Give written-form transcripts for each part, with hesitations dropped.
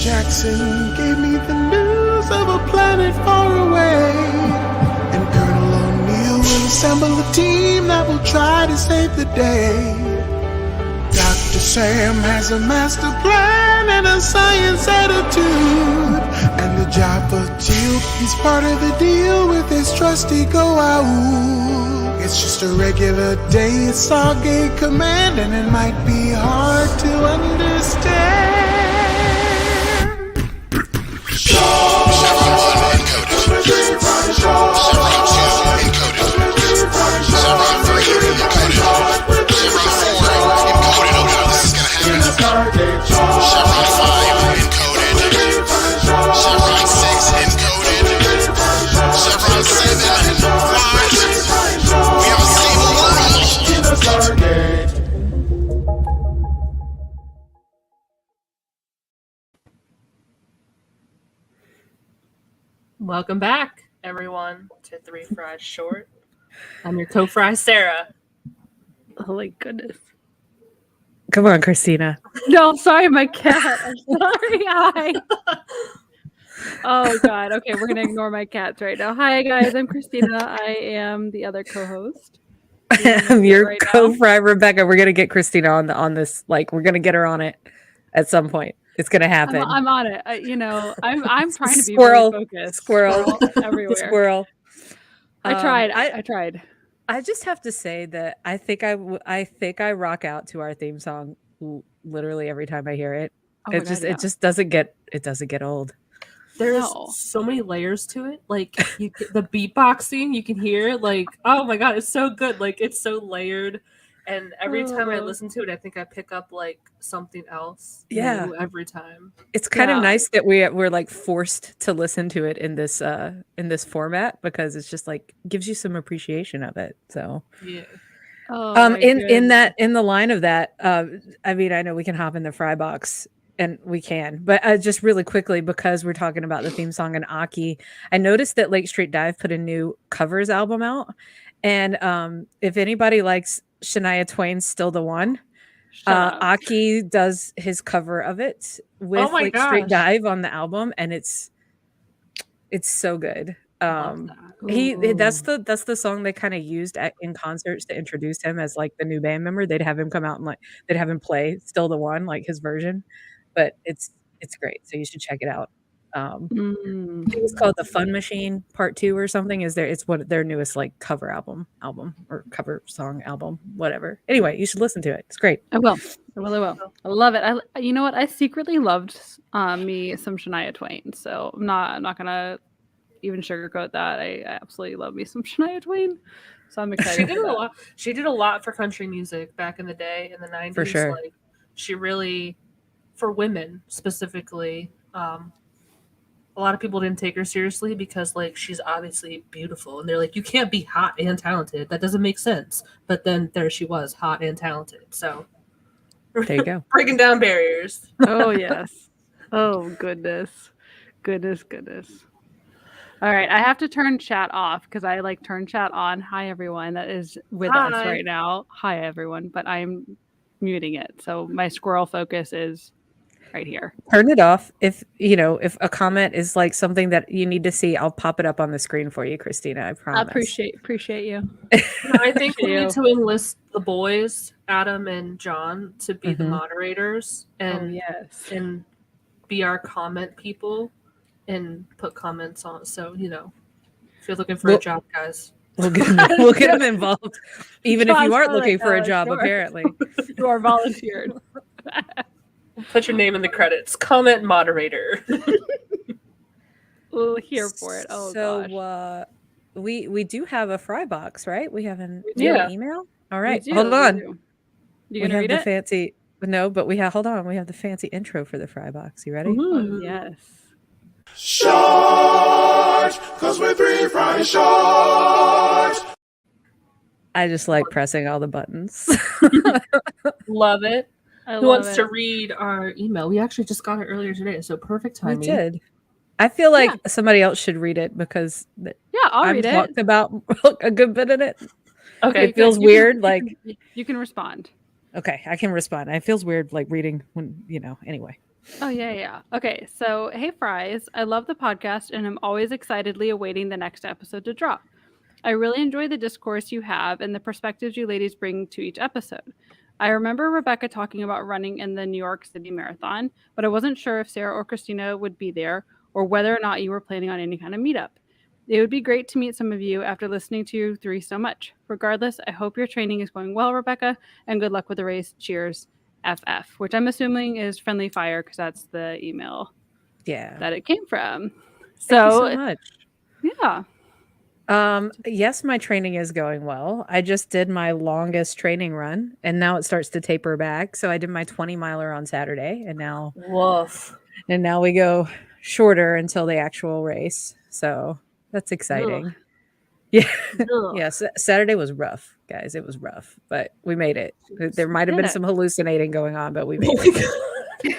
Jackson gave me the news of a planet far away. And Colonel O'Neill will assemble a team that will try to save the day. Dr. Sam has a master plan and a science attitude. And the job for Teal, he's part of the deal with his trusty Goa'uld. It's just a regular day at Stargate Command, and it might be hard to understand. Chevron 1 encoded. Chevron 2 encoded. Chevron 3 encoded. Chevron 4 encoded. Oh no, this is gonna happen. Chevron 5 encoded. Chevron 6 encoded. Chevron 7 flies. We have a stable world. Welcome back, everyone, to Three Fries Short. I'm your co-fry, Sarah. Oh my goodness. Come on, Christina. No, sorry, my cat. I'm sorry. Hi. Oh God. Okay, we're gonna ignore my cats right now. Hi guys, I'm Christina. I am the other co-host. I'm your right co-fry, Rebecca. We're gonna get Christina on this. Like, we're gonna get her on it at some point. It's gonna happen. I'm on it. I'm trying to be Squirrel, very focused. squirrel everywhere. Squirrel. I tried. I tried. I just have to say that I think I rock out to our theme song literally every time I hear it. Oh my God, it just doesn't get old. There's so many layers to it. Like the beatboxing, you can hear. Like, oh my God, it's so good. Like, it's so layered. And every time I listen to it, I think I pick up like something else. Yeah, new every time. It's kind of nice that we're like forced to listen to it in this format, because it's just like gives you some appreciation of it. So yeah. In the line of that, I mean, I know we can hop in the fry box, and we can, but just really quickly, because we're talking about the theme song and Aki, I noticed that Lake Street Dive put a new covers album out, and if anybody likes Shania Twain's "Still the One," Aki does his cover of it with Lake Street Dive on the album, and it's so good. That's the song they kind of used in concerts to introduce him as like the new band member. They'd have him come out and they'd have him play "Still the One," like his version, but it's great. So you should check it out. I think it's called The Fun Machine Part 2 or something. It's what their newest like cover album or cover song album, whatever. Anyway, you should listen to it. It's great. I will. I love it. You know what? I secretly loved me some Shania Twain. So I'm not gonna even sugarcoat that. I absolutely love me some Shania Twain. So I'm excited. She did a lot for country music back in the day in the 90s. For sure. Like, she really, for women specifically, a lot of people didn't take her seriously because like she's obviously beautiful, and they're like, you can't be hot and talented. That doesn't make sense. But then there she was, hot and talented. So there you go. Breaking down barriers. Oh yes. Oh goodness. All right, I have to turn chat off because I like turn chat on. Hi everyone that is with us right now. Hi everyone, but I'm muting it. So my squirrel focus is right here. Turn it off. If a comment is like something that you need to see, I'll pop it up on the screen for you, Christina. I promise. I appreciate you. I think we need to enlist the boys, Adam and John, to be the moderators and be our comment people and put comments on. So, if you're looking for a job, guys. We'll get them involved. Even if you aren't looking for a job, apparently. You are volunteered. Put your name in the credits. Comment moderator. We'll hear for it. Oh, gosh. We do have a fry box, right? We have an email. All right, hold on. You gonna read it? Hold on. We have the fancy intro for the fry box. You ready? Oh, yes. Short, 'cause we're Three Fries Short. I just like pressing all the buttons. Love it. Who wants to read our email? We actually just got it earlier today, so perfect timing. We did. I feel like somebody else should read it because I'll read it. I've talked about a good bit in it. Okay, it feels weird. You can respond. Okay, I can respond. It feels weird, like reading when anyway. Oh, yeah. Okay, so hey, Fries. I love the podcast and I'm always excitedly awaiting the next episode to drop. I really enjoy the discourse you have and the perspectives you ladies bring to each episode. I remember Rebecca talking about running in the New York City Marathon, but I wasn't sure if Sarah or Christina would be there or whether or not you were planning on any kind of meetup. It would be great to meet some of you after listening to you three so much. Regardless, I hope your training is going well, Rebecca, and good luck with the race. Cheers, FF, which I'm assuming is friendly fire because that's the email Yeah. that it came from. Thank you So, so much. yeah. Yes, my training is going well. I just did my longest training run and now it starts to taper back. So I did my 20 miler on Saturday and now Woof. we go shorter until the actual race. So that's exciting. Yeah. Ugh. Yes, Saturday was rough, guys. It was rough, but we made it. There might have did been it. some hallucinating going on, but we made it.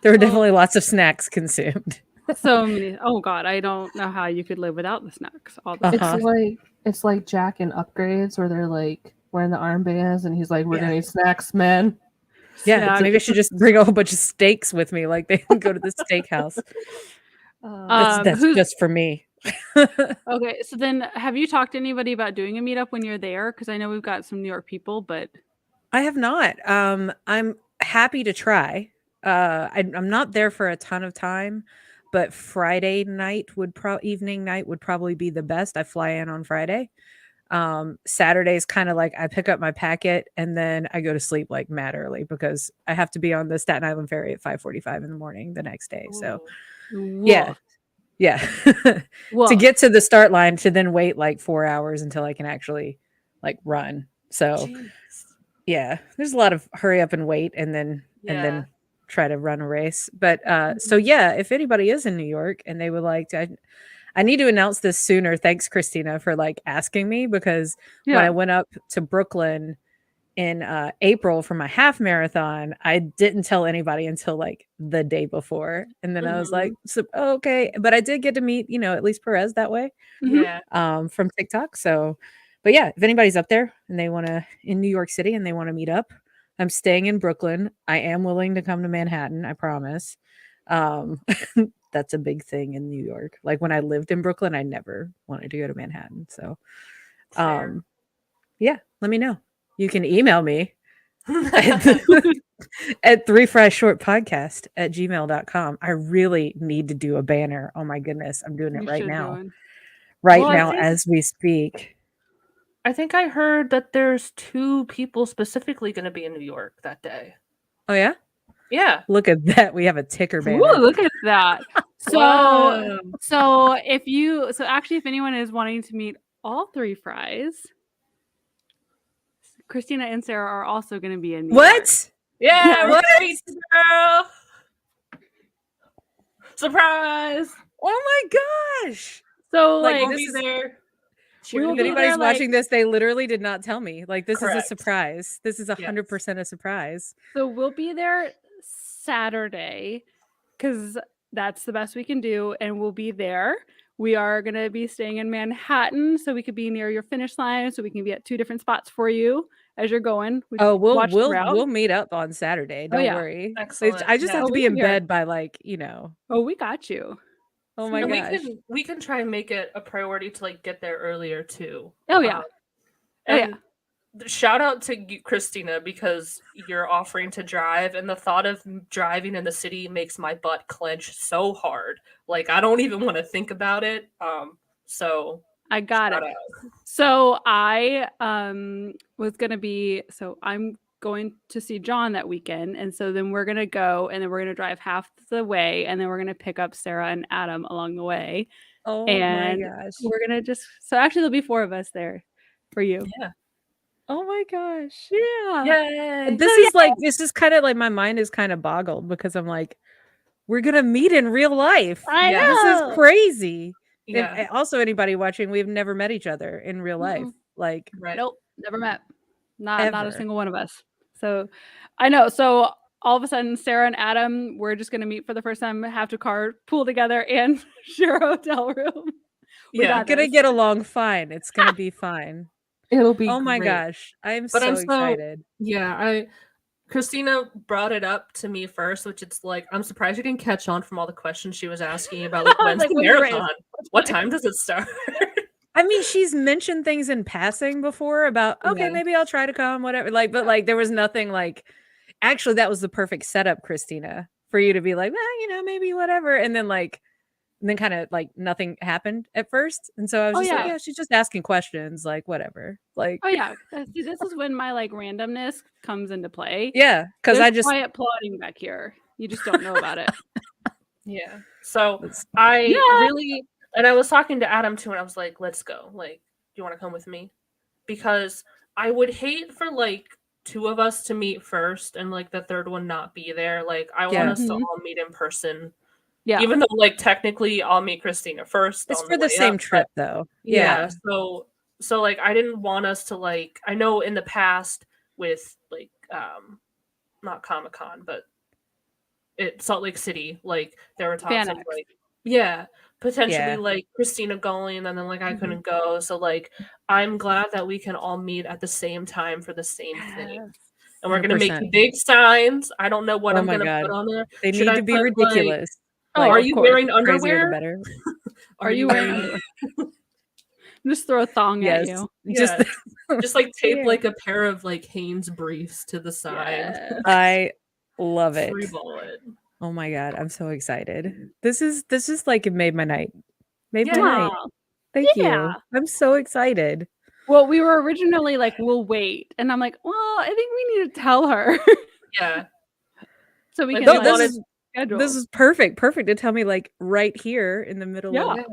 There were definitely lots of snacks consumed. So many. Oh God, I don't know how you could live without the snacks. All the Uh-huh. It's like Jack in Upgrades where they're like wearing the armbands and he's like, "We're Yeah. gonna eat snacks, man." Yeah, snacks. maybe I should just bring a whole bunch of steaks with me, like they go to the steakhouse. That's who's just for me. okay? So then, have you talked to anybody about doing a meetup when you're there? Because I know we've got some New York people, but I have not. I'm happy to try. I'm not there for a ton of time, but Friday night evening night would probably be the best. I fly in on Friday. Saturday's kind of like I pick up my packet and then I go to sleep like mad early because I have to be on the Staten Island ferry at 5:45 in the morning the next day. So yeah, yeah. To get to the start line to then wait like 4 hours until I can actually like run. So yeah, there's a lot of hurry up and wait and then try to run a race. But so yeah, if anybody is in New York and they would like to, I need to announce this sooner. Thanks, Christina, for like asking me because when I went up to Brooklyn in April for my half marathon, I didn't tell anybody until like the day before. And then I was like, so, okay. But I did get to meet, at least Perez that way from TikTok. So, but yeah, if anybody's up there and they want to in New York City and they want to meet up, I'm staying in Brooklyn. I am willing to come to Manhattan. I promise. That's a big thing in New York. Like when I lived in Brooklyn, I never wanted to go to Manhattan. So, yeah, let me know. You can email me at 3friesshortpodcast@gmail.com. I really need to do a banner. Oh my goodness. I'm doing it right now. Right now as we speak. I think I heard that there's 2 people specifically going to be in New York that day. Oh yeah? Yeah. Look at that. We have a ticker banner. Ooh, look at that. So Wow. so actually if anyone is wanting to meet all 3 fries, Christina and Sarah are also going to be in New York. What? Yeah, What? we're great, girl. Surprise. Oh my gosh. So Like, like We'll this be is- there. we will If be anybody's there, like- watching this, they literally did not tell me. Like, this Correct. is a surprise. This is 100% a surprise. So we'll be there Saturday because that's the best we can do, and we'll be there. We are going to be staying in Manhattan, so we could be near your finish line, so we can be at 2 different spots for you as you're going. We Oh, watch the route. we'll meet up on Saturday. Don't yeah. worry. Excellent. I just Yeah. have to Oh, be we're in here. bed by like, Oh, we got you. oh my And gosh. we can try and make it a priority to like get there earlier too. Oh yeah. Oh, yeah. And shout out to you, Christina, because you're offering to drive, and the thought of driving in the city makes my butt clench so hard. Like I don't even want to think about it. So I got shout it. out. So I was gonna be I'm going to see John that weekend, and so then we're gonna go, and then we're gonna drive half the way, and then we're gonna pick up Sarah and Adam along the way, Oh and my gosh. we're gonna actually there'll be 4 of us there for you. Yeah. Oh my gosh. Yeah. Yay. And this is kind of like my mind is kind of boggled because I'm like, we're gonna meet in real life. I Yeah. This know. is crazy. Yeah. And also anybody watching, we've never met each other in real life. Like Right. Nope, never met. Not a Ever. single one of us. So I know. So all of a sudden, Sarah and Adam, we're just gonna meet for the first time, have to carpool together and share a hotel room. We Yeah. got we're gonna this. get along fine. It's gonna be fine. It'll be Oh my great. gosh. I am But so I'm so- excited. Yeah, Christina brought it up to me first, which it's like I'm surprised you didn't catch on from all the questions she was asking about like I was when's like, the when's the race? marathon? What time does it start? I mean, she's mentioned things in passing before about, okay, Yeah. maybe I'll try to come, whatever. Like, but like there was nothing like, actually, that was the perfect setup, Christina, for you to be like, maybe whatever. And then kind of like nothing happened at first. And so I was Oh, just like, yeah. yeah, she's just asking questions, like whatever. Like, Oh yeah. See, this is when my like randomness comes into play. yeah, because There's I just, quiet plotting back here. You just don't know about it. Yeah. So that's- I Yeah. really, and I was talking to Adam too, and I was like, let's go. Like, do you want to come with me? Because I would hate for like two of us to meet first and like the third one not be there. Like, I want Yeah. us to Mhm. all meet in person. Yeah. Even though like technically I'll meet Christina first it's on for the the way same up, trip though. yeah. Yeah. So like I didn't want us to like I know in the past with like not Comic-Con, but Salt Lake City, like there were talks of FanX. like yeah, potentially Yeah. like Christina going and then like I Mhm. couldn't go. So like I'm glad that we can all meet at the same time for the same thing. Yes. And we're gonna make 100%. big signs. I don't know what Oh I'm my gonna God. put on there. They Should need I to be put, like- ridiculous. Oh, are of you course. wearing Crazier the underwear? better. Are you wearing underwear? Just throw a thong Yes. at you. Just Just like tape Yeah. like a pair of like Hanes briefs to the side. Yes. I love it. Free ball it. Oh my God, I'm so excited. This is like it made my night. Made my Yeah. night. Aw. Thank you. Yeah. I'm so excited. Well, we were originally like, we'll wait. And I'm like, well, I think we need to tell her. Yeah. So we Like, can they like, wanted- schedule. This is perfect. Perfect to tell me like right here in the middle Yeah. of Yeah.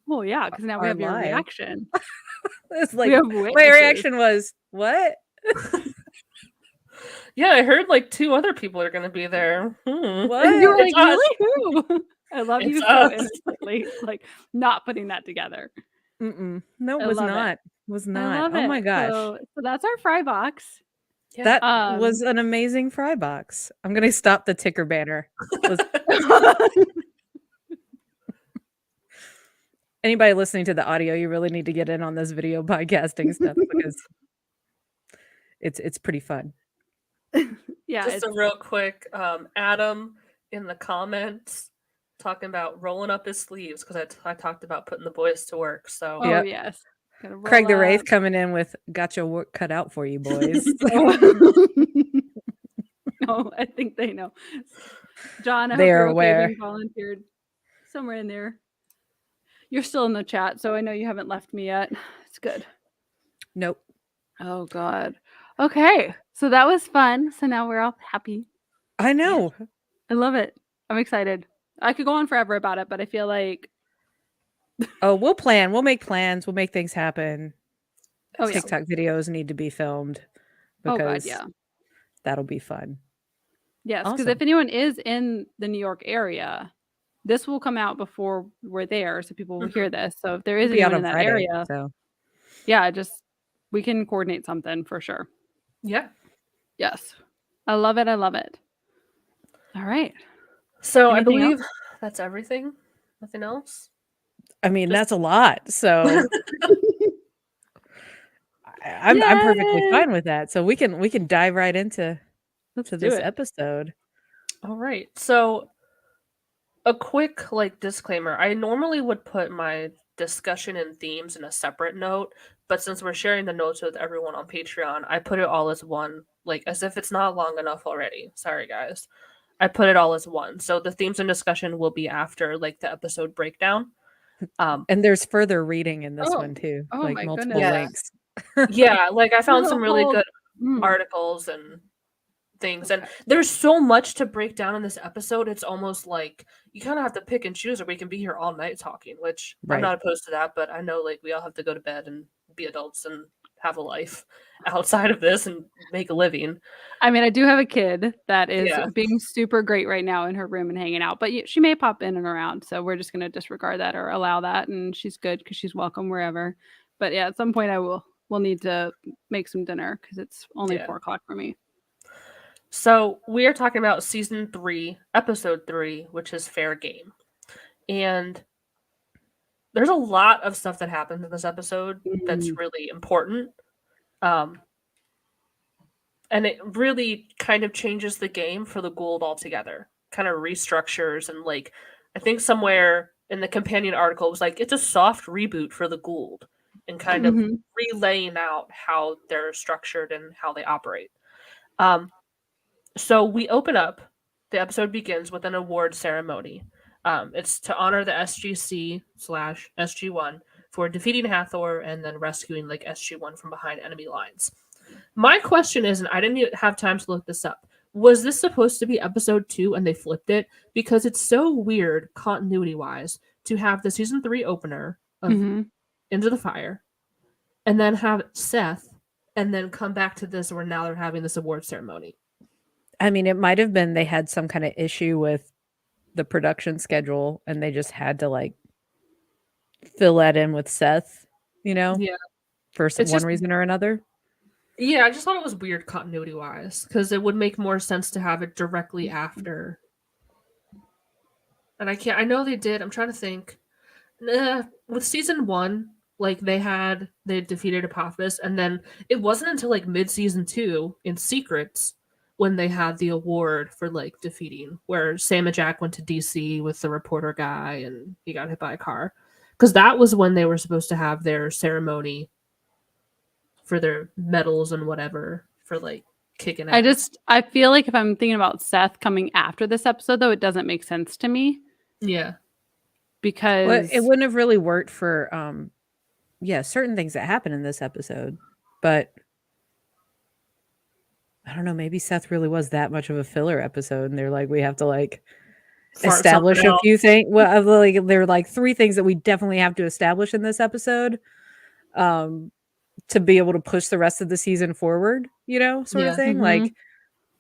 Well, yeah, because now we our have your live. reaction. it's We like have my witnesses. reaction was, what? Yeah, I heard like two other people are gonna be there. What? And you were like, It's us. really? Who? I love you It's so us. innocently, like not putting that together. Mm-mm. No, I it was love it. not. Was I not. love Oh it. my gosh. So that's our fry box. Yeah. That was an amazing fry box. I'm gonna stop the ticker banner. Anybody listening to the audio, you really need to get in on this video podcasting stuff because it's pretty fun. Yeah, Just it's, a real quick, Adam in the comments talking about rolling up his sleeves because I talked about putting the boys to work. So oh Yep. yes. Gotta roll Craig the Wraith up. coming in with "Got your work cut out for you, boys." Oh, I think they know. John, I They hope are you're okay aware. being volunteered somewhere in there. You're still in the chat, so I know you haven't left me yet. It's good. Nope. Oh God. Okay, so that was fun. So now we're all happy. I know. I love it. I'm excited. I could go on forever about it, but I feel like Oh, we'll plan. We'll make plans. We'll make things happen. oh yeah. TikTok videos need to be filmed Oh God, because yeah. that'll be fun. Yes, because Awesome. if anyone is in the New York area, this will come out before we're there, so people will hear this. So if there is We'll be out anyone in on that Friday, area, so yeah, just we can coordinate something for sure. yeah. Yes, I love it. I love it. All right. So Anything I believe that's everything. Nothing else. I mean Just- that's a lot. So I'm perfectly Yay! fine with that. So we can dive right into Let's do this it. episode. All right. So a quick like disclaimer. I normally would put my discussion and themes in a separate note, but since we're sharing the notes with everyone on Patreon, I put it all as one, like as if it's not long enough already. Sorry guys. I put it all as one. So the themes and discussion will be after like the episode breakdown. And there's further reading in this Oh. one too, Oh like my multiple goodness. Yeah. links. Yeah, like I found some really Oh, good Mm. articles and things, and there's so much to break down in this episode. It's almost like you kind of have to pick and choose, or we can be here all night talking, which Right. I'm not opposed to that, but I know like we all have to go to bed and be adults and have a life outside of this and make a living. I mean, I do have a kid that is Yeah. being super great right now in her room and hanging out, but she may pop in and around. So we're just going to disregard that or allow that. And she's good because she's welcome wherever. But yeah, at some point we'll need to make some dinner because it's only Yeah. 4:00 for me. So we are talking about season 3, episode 3, which is Fair Game. And there's a lot of stuff that happens in this episode that's really important. And it really kind of changes the game for the Gould altogether. Kind of restructures and like I think somewhere in the companion article it was like it's a soft reboot for the Gould and kind of Mhm. relaying out how they're structured and how they operate. Um, so we open up. The episode begins with an award ceremony. It's to honor the SGC/SG1 for defeating Hathor and then rescuing like SG1 from behind enemy lines. My question is, and I didn't even have time to look this up, was this supposed to be episode 2 and they flipped it? Because it's so weird, continuity wise, to have the season 3 opener of Mhm. Into the Fire and then have Seth and then come back to this where now they're having this award ceremony. I mean, it might have been they had some kind of issue with the production schedule and they just had to like fill that in with Seth, Yeah. for It's one just- reason or another. Yeah, I just thought it was weird continuity wise because it would make more sense to have it directly after. And I know they did. I'm trying to think. With season 1, like they defeated Apophis, and then it wasn't until like mid season 2 in Secrets when they had the award for like defeating, where Sam and Jack went to DC with the reporter guy and he got hit by a car. Because that was when they were supposed to have their ceremony for their medals and whatever for like kicking ass. I feel like if I'm thinking about Seth coming after this episode, though, it doesn't make sense to me Yeah. because Well, it wouldn't have really worked for certain things that happen in this episode, but I don't know, maybe Seth really was that much of a filler episode and they're like we have to like Fart establish something a out. few things. Well, like there are like 3 things that we definitely have to establish in this episode to be able to push the rest of the season forward, sort Yeah. of thing. Mhm. Like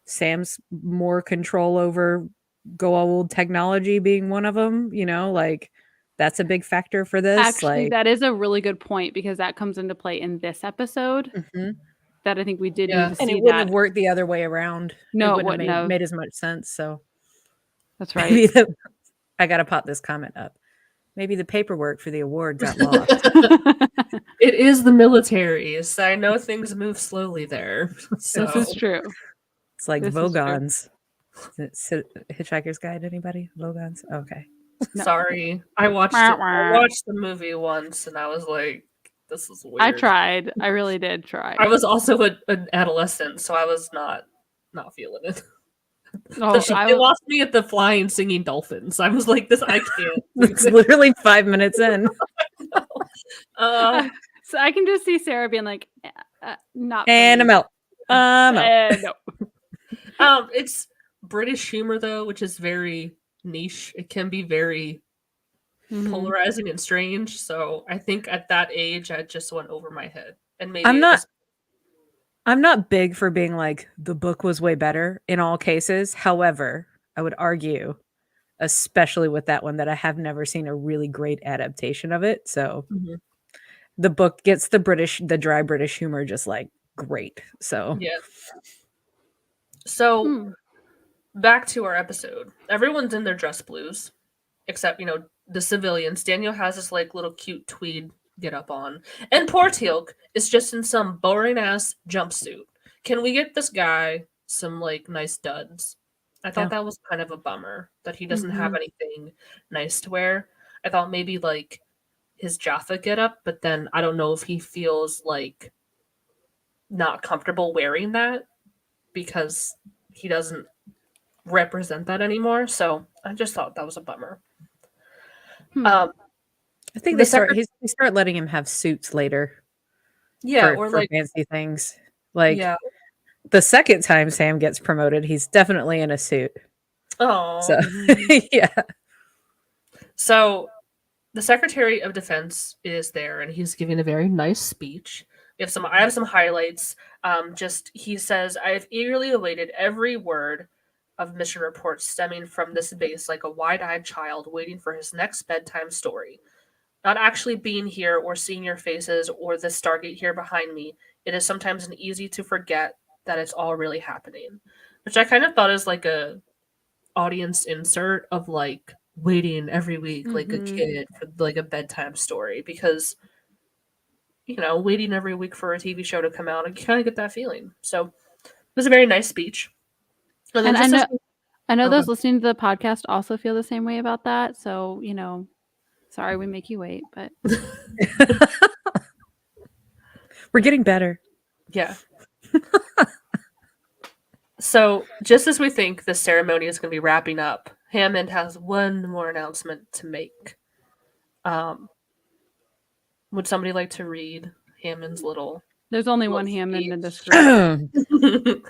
Sam's more control over Goa'uld technology being one of them, like that's a big factor for this. actually, like that is a really good point because that comes into play in this episode. Mhm. That I think we did Yeah. need to And see it wouldn't that. have worked the other way around. No, it it wouldn't wouldn't have have. made as much sense. So That's maybe right. I gotta pop this comment up. Maybe the paperwork for the award got lost. It is the military, so I know things move slowly there. So This is true. It's like This is true. Vogons. Is it Hitchhiker's Guide? Anybody? Vogons? Okay. No. sorry. I watched Wah, it. I wah. watched the movie once and I was like, this is weird. I tried. I really did try. I was also an adolescent, so I was not feeling it. Oh, They lost me at the flying singing dolphins. I was like, this I can't. It's literally 5 minutes in. so I can just see Sarah being like, not. And I'm out. I'm out. No. It's British humor though, which is very niche. It can be very Mhm. polarizing and strange. So I think at that age, I just went over my head. And maybe I'm it not- was- I'm not big for being like the book was way better in all cases. However, I would argue, especially with that one, that I have never seen a really great adaptation of it. So Mhm. the book gets the dry British humor just like great. So Yeah. So Hmm. back to our episode. Everyone's in their dress blues, except the civilians. Daniel has this like little cute tweed get up on, and poor Teal'c is just in some boring ass jumpsuit. Can we get this guy some like nice duds? I thought Yeah. that was kind of a bummer that he doesn't have anything nice to wear. I thought maybe like his Jaffa get up, but then I don't know if he feels like not comfortable wearing that because he doesn't represent that anymore. So I just thought that was a bummer. Hmm. I think The they start letting him have suits later. Yeah, for, or for like fancy things. Like yeah. the second time Sam gets promoted, he's definitely in a suit. Oh. So yeah. So the Secretary of Defense is there and he's giving a very nice speech. I have some highlights. Just he says, I have eagerly awaited every word of mission reports stemming from this base like a wide-eyed child waiting for his next bedtime story. Not actually being here or seeing your faces or the Stargate here behind me, it is sometimes easy to forget that it's all really happening. Which I kind of thought is like a audience insert of like waiting every week like a Mhm. kid for like a bedtime story because waiting every week for a TV show to come out, and you kind of get that feeling. So was a very nice speech. And then And just I know Oh, those go listening to the podcast also feel the same way about that. So, sorry we make you wait, but We're getting better. yeah. So just as we think the ceremony is going to be wrapping up, Hammond has one more announcement to make. Would somebody like to read Hammond's little? there's only one Little Hammond in this speech. group.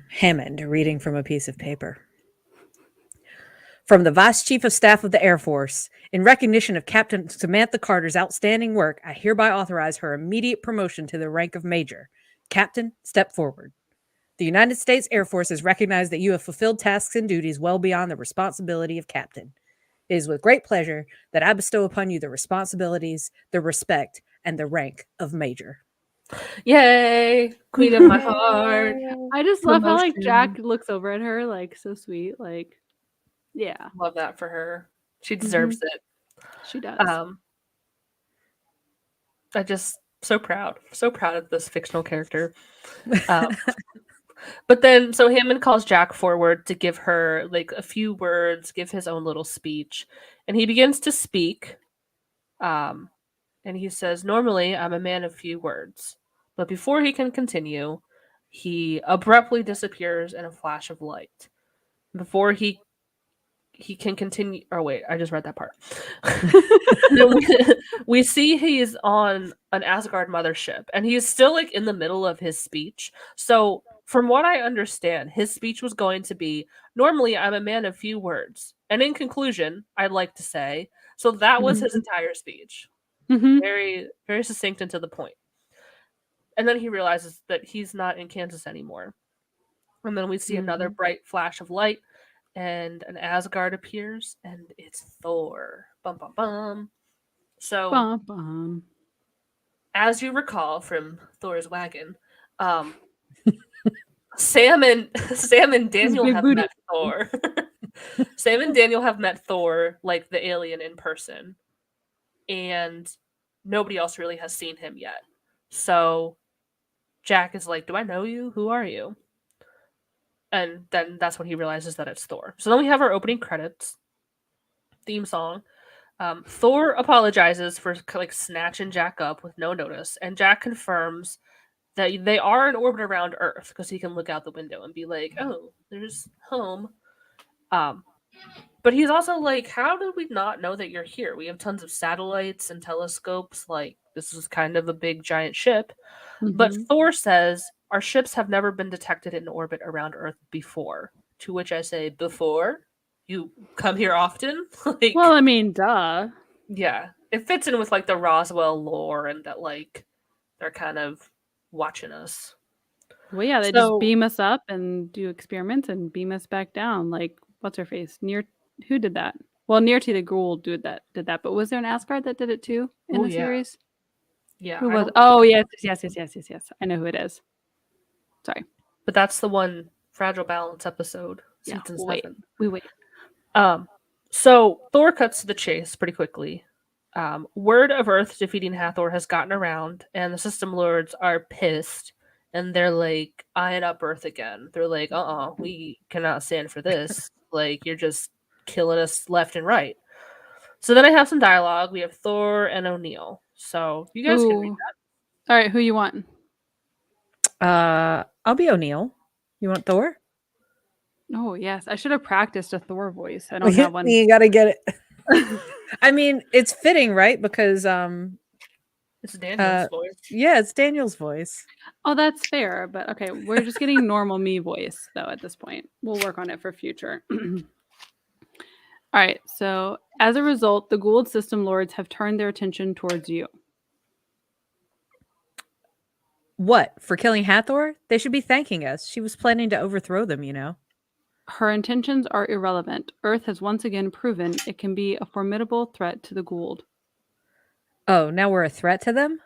Hammond reading from a piece of paper. From the Vice Chief of Staff of the Air Force, in recognition of Captain Samantha Carter's outstanding work, I hereby authorize her immediate promotion to the rank of Major. Captain, step forward. The United States Air Force has recognized that you have fulfilled tasks and duties well beyond the responsibility of Captain. It is with great pleasure that I bestow upon you the responsibilities, the respect, and the rank of Major. Yay! Queen of my heart. I just love how like Promotion. Jack looks over at her like so sweet. Like, yeah, Love that for her. She deserves it. she does. I just so proud of this fictional character. But then, so Hammond calls Jack forward to give her like a few words, give his own little speech, and he begins to speak. And he says, "Normally, I'm a man of few words," but before he can continue, he abruptly disappears in a flash of light. Before he can continue. Oh wait, I just read that part. we see he's on an Asgard mothership, and he's still like in the middle of his speech. So, from what I understand, his speech was going to be, "Normally, I'm a man of few words," and in conclusion, I'd like to say, so that was his entire speech. Mhm. Very, very succinct and to the point. And then he realizes that he's not in Kansas anymore. And then we see another bright flash of light, and an Asgard appears, and it's Thor. Bum bum bum. So, Bum, bum. as you recall from Thor's wagon, Sam and Daniel big have booty. met Thor. Sam and Daniel have met Thor, like the alien, in person, and nobody else really has seen him yet. So Jack is like, "Do I know you? Who are you?" And then that's when he realizes that it's Thor. So then we have our opening credits theme song. Thor apologizes for like snatching Jack up with no notice, and Jack confirms that they are in orbit around Earth because he can look out the window and be like, "Oh, there's home." But he's also like, "How did we not know that you're here? We have tons of satellites and telescopes. Like, this is kind of a big giant ship." But Mhm. Thor says, "Our ships have never been detected in orbit around Earth before." To which I say, "Before? You come here often?" Like, Well, I mean, duh. yeah. It fits in with like the Roswell lore and that like they're kind of watching us. Well, yeah, they So- just beam us up and do experiments and beam us back down. Like, what's her face? Who did that? Well, Nearty the Ghoul did that. But was there an Asgard that did it too in Oh, the yeah. series? Yeah. Who I was? don't- Oh, yes. I know who it is. Sorry. But that's the one Fragile Balance episode. Yeah, Season we'll wait. 7. We wait. So Thor cuts to the chase pretty quickly. Word of Earth defeating Hathor has gotten around, and the System Lords are pissed, and they're like eyeing up Earth again. They're like, we cannot stand for this. Like, you're just killing us left and right. So then I have some dialogue. We have Thor and O'Neill. So you guys can read Ooh. that. All right, who you want? I'll be O'Neill. You want Thor? Oh, yes. I should have practiced a Thor voice. I don't have one. You gotta get it. I mean, it's fitting, right? Because It's Daniel's voice. yeah, it's Daniel's voice. Oh, that's fair. But okay, we're just getting normal me voice, though, at this point. We'll work on it for future. All right. So, as a result, the Gould System Lords have turned their attention towards you. What, for killing Hathor? They should be thanking us. She was planning to overthrow them, you know. Her intentions are irrelevant. Earth has once again proven it can be a formidable threat to the Gould. Oh, now we're a threat to them?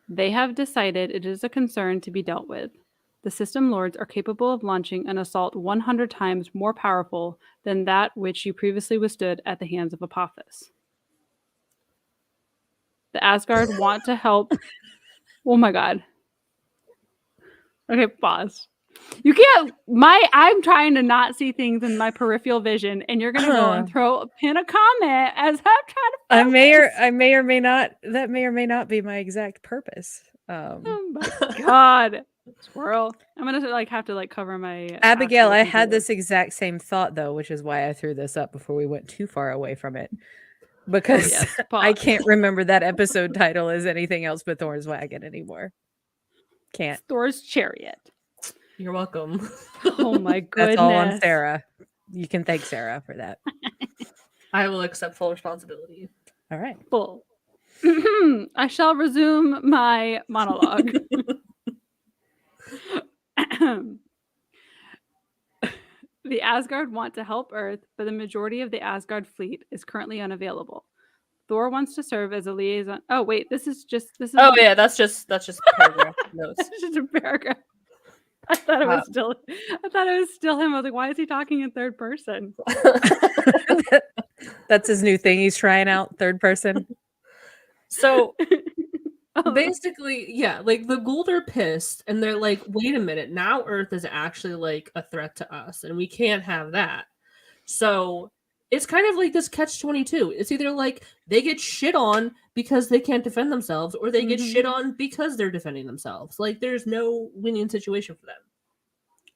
They have decided it is a concern to be dealt with. The System Lords are capable of launching an assault 100 times more powerful than that which you previously withstood at the hands of Apophis. The Asgard want to help. Oh my god. Okay, pause. You can't. I'm trying to not see things in my peripheral vision, and you're gonna go and pin a comment as I'm trying to. I may or focus. may not. That may or may not be my exact purpose. Oh my god, squirrel! I'm gonna have to cover my. Abigail, actual I had keyboard. this exact same thought though, which is why I threw this up before we went too far away from it. Because yes, I pause. can't remember that episode title as anything else but Thor's Wagon anymore. Can't. Thor's chariot. You're welcome. Oh my goodness. That's all on Sarah. You can thank Sarah for that. I will accept full responsibility. All right. Full. I shall resume my monologue. The Asgard want to help Earth, but the majority of the Asgard fleet is currently unavailable. Thor wants to serve as a liaison. Oh wait, this is. Oh yeah, that's just paragraph notes. That's just a paragraph. I thought it was still him. I was like, why is he talking in third person? That's his new thing. He's trying out third person. So Oh, basically, yeah, like the Gould are pissed and they're like, wait a minute, now Earth is actually like a threat to us and we can't have that. So it's kind of like this catch-22. It's either like they get shit on because they can't defend themselves or they get shit on because they're defending themselves. Like there's no winning situation for them.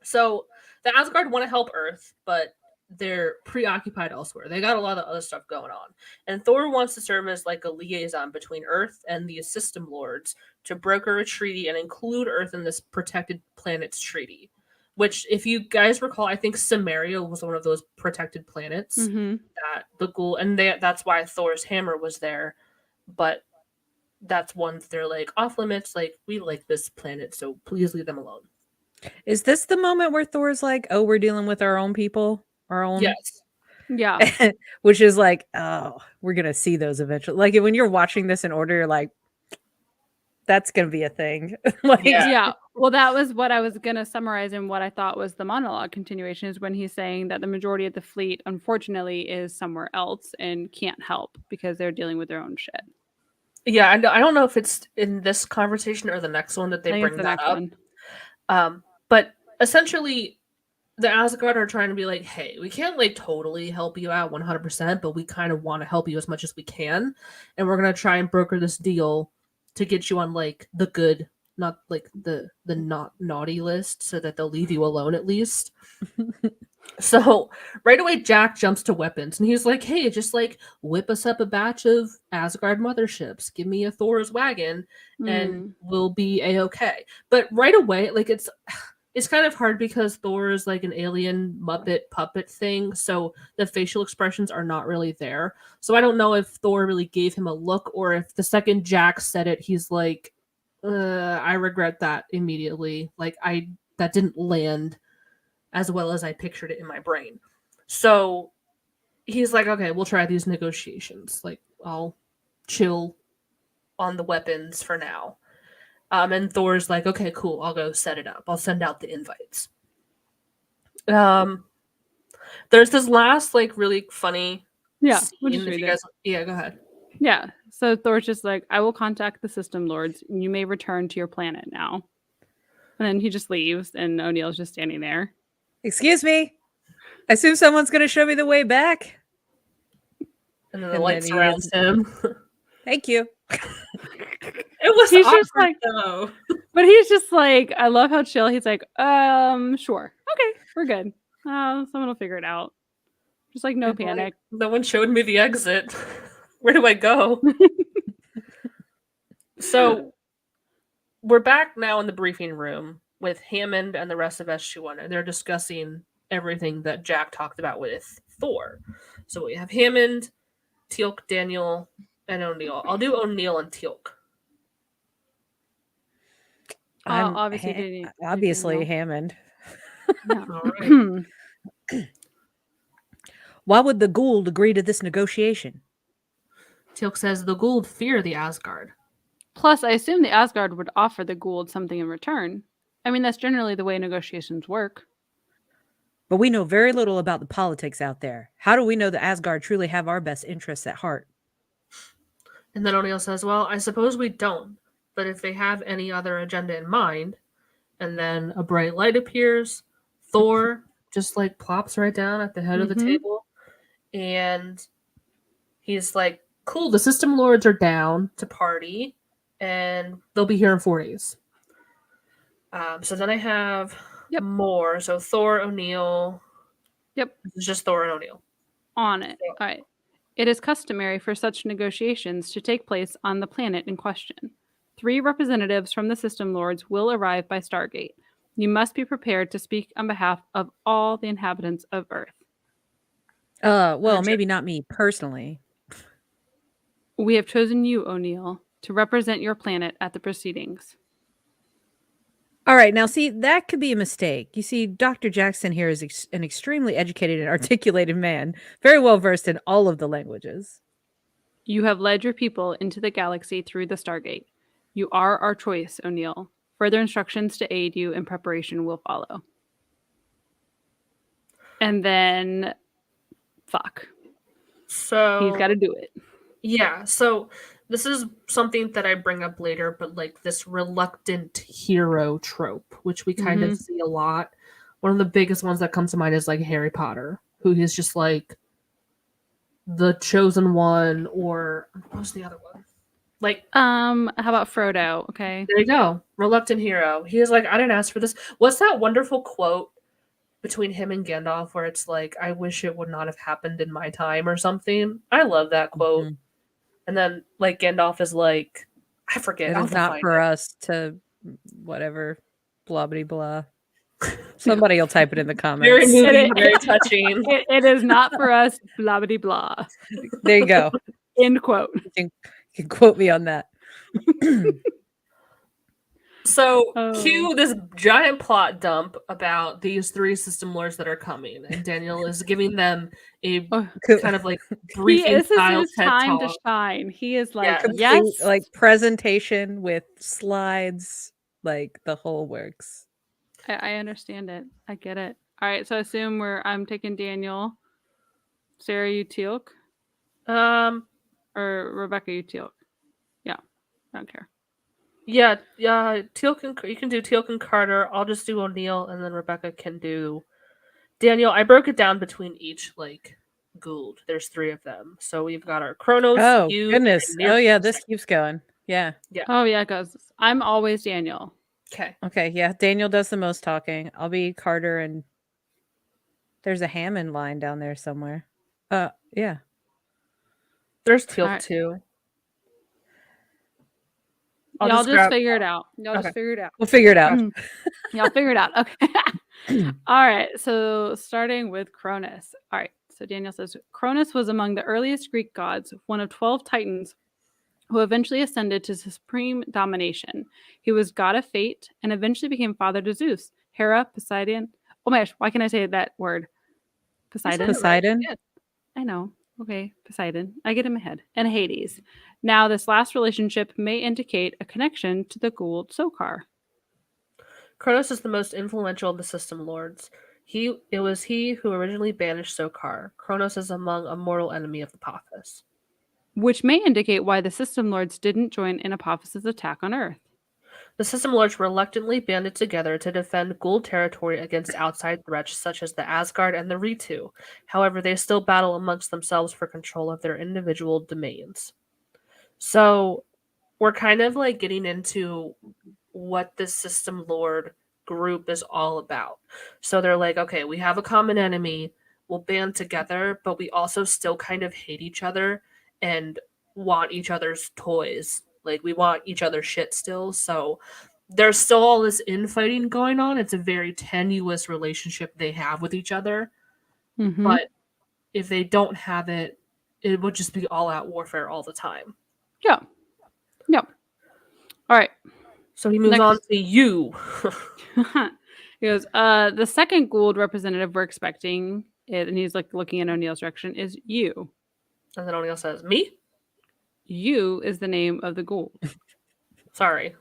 So the Asgard want to help Earth, but they're preoccupied elsewhere. They got a lot of other stuff going on. And Thor wants to serve as like a liaison between Earth and the System Lords to broker a treaty and include Earth in this protected planets treaty. Which, if you guys recall, I think Samaria was one of those protected planets that the Gould, and that's why Thor's hammer was there. But that's one they're like off limits. Like we like this planet, so please leave them alone. Is this the moment where Thor's like, "Oh, we're dealing with our own people, our own"? Yes. yeah. Which is like, oh, we're gonna see those eventually. Like when you're watching this in order, you're like, that's gonna be a thing. Like, Yeah. Well, that was what I was going to summarize in what I thought was the monologue continuation is when he's saying that the majority of the fleet, unfortunately, is somewhere else and can't help because they're dealing with their own shit. Yeah, I don't know if it's in this conversation or the next one that I they think it's bring the that next up. one. But essentially, the Asgard are trying to be like, hey, we can't like totally help you out 100%, but we kind of want to help you as much as we can, and we're gonna try and broker this deal to get you on like the good, not like the not naughty list, so that they'll leave you alone at least. So right away, Jack jumps to weapons, and he's like, hey, just like whip us up a batch of Asgard motherships, give me a Thor's wagon, and we'll be a-okay. But right away, like it's kind of hard because Thor is like an alien Muppet puppet thing, so the facial expressions are not really there. So I don't know if Thor really gave him a look, or if the second Jack said it, he's like, I regret that immediately. Like that didn't land as well as I pictured it in my brain. So he's like, okay, we'll try these negotiations. Like I'll chill on the weapons for now. And Thor's like, okay, cool, I'll go set it up. I'll send out the invites. There's this last, like, really funny Yeah. scene. We'll just If read you it. guys, yeah, go ahead. Yeah. So Thor's just like, I will contact the System Lords. You may return to your planet now. And then he just leaves, and O'Neill's just standing there. excuse me. I assume someone's gonna show me the way back. And then the And light then he surrounds him. Thank you. It was He's just awkward, like- though. But he's just like, I love how chill. He's like, sure. Okay, we're good. Someone will figure it out. Just like no And, like, panic. no one showed me the exit. Where do I go? So we're back now in the briefing room with Hammond and the rest of SG1, and they're discussing everything that Jack talked about with Thor. So we have Hammond, Teal'c, Daniel, and O'Neill. I'll do O'Neill and Teal'c. I'm Obviously, obviously Daniel. Hammond. Yeah. All right. Why would the Gould agree to this negotiation? Teal'c says the Gould fear the Asgard. Plus, I assume the Asgard would offer the Gould something in return. I mean, that's generally the way negotiations work. But we know very little about the politics out there. How do we know the Asgard truly have our best interests at heart? And then O'Neill says, well, I suppose we don't. But if they have any other agenda in mind, and then a bright light appears. Thor just like plops right down at the head of the Mhm. table, and he's like, "Cool, the System Lords are down to party, and they'll be here in 4 days." So then I have Yep. more. So Thor, O'Neill. Yep. This is just Thor and O'Neill. On it. So- All right. It is customary for such negotiations to take place on the planet in question. 3 representatives from the System Lords will arrive by Stargate. You must be prepared to speak on behalf of all the inhabitants of Earth. Well, Legit. maybe not me personally. We have chosen you, O'Neill, to represent your planet at the proceedings. All right, now see, that could be a mistake. You see, Dr. Jackson here is an extremely educated and articulated man, very well versed in all of the languages. You have led your people into the galaxy through the Stargate. You are our choice, O'Neill. Further instructions to aid you in preparation will follow. And then, fuck. So He's got to do it. yeah, so this is something that I bring up later, but like this reluctant hero trope, which we kind of see a lot. One of the biggest ones that comes to mind is like Harry Potter, who is just like the chosen one, or what was the other one? Like, How about Frodo? Okay. there you go, reluctant hero. He is like, I didn't ask for this. What's that wonderful quote between him and Gandalf where it's like, I wish it would not have happened in my time or something? I love that quote. Mhm. And then like Gandalf is like, I forget. It I'll is have to not find for it. us to whatever, blah, blah, blah. Somebody will type it in the Very comments. moving, very touching. It is not for us, blah, blah, blah. There you go. End quote. You can quote me on that. So Oh. cue this giant plot dump about these 3 system lords that are coming, and Daniel is giving them a Oh, kind of like briefing this is style his TED time talk. to shine. He is like, Yeah. Complete, yes. like presentation with slides, like the whole works. I understand it. I get it. All right. So I assume I'm taking Daniel. Sarah, you Teal'c? Um, Or Rebecca, you Teal'c? Yeah. I don't care. yeah, Teal'c and you can do Teal'c and Carter. I'll just do O'Neill, and then Rebecca can do Daniel. I broke it down between each like Gould. There's 3 of them, so we've got our Kronos. Oh, you, goodness. and Near- Oh, yeah, this keeps going. Yeah. Oh, yeah, because I'm always Daniel. Okay. Okay, yeah. Daniel does the most talking. I'll be Carter, and there's a Hammond line down there somewhere. Yeah. There's Teal'c Alright. too. Y'all just grab- figure it out. Y'all Okay. just figure it out. We'll figure it out. Y'all figure it out. Okay. All right. So starting with Cronus. All right. So Daniel says Cronus was among the earliest Greek gods, one of 12 titans who eventually ascended to supreme domination. He was god of fate and eventually became father to Zeus, Hera, Poseidon. Oh my gosh, why can I say that word? Poseidon. Poseidon? Yeah. I know. Okay, Poseidon. I get in my head. And Hades. Now, this last relationship may indicate a connection to the Gould Sokar. Kronos is the most influential of the System Lords. It was he who originally banished Sokar. Kronos is among a mortal enemy of Apophis. Which may indicate why the System Lords didn't join in Apophis' attack on Earth. The System Lords reluctantly banded together to defend Gould territory against outside threats such as the Asgard and the Ritu. However, they still battle amongst themselves for control of their individual domains. So, we're kind of like getting into what this System Lord group is all about. So they're like, okay, we have a common enemy, we'll band together, but we also still kind of hate each other and want each other's toys. Like, we want each other's shit still. So there's still all this infighting going on. It's a very tenuous relationship they have with each other. Mhm. But if they don't have it, it would just be all out warfare all the time. Yeah. Yep. All right. So he moves Next. on to you. He goes, the second Gould representative we're expecting, and he's like looking in O'Neill's direction, is you. And then O'Neill says, me? You is the name of the Gould. Sorry.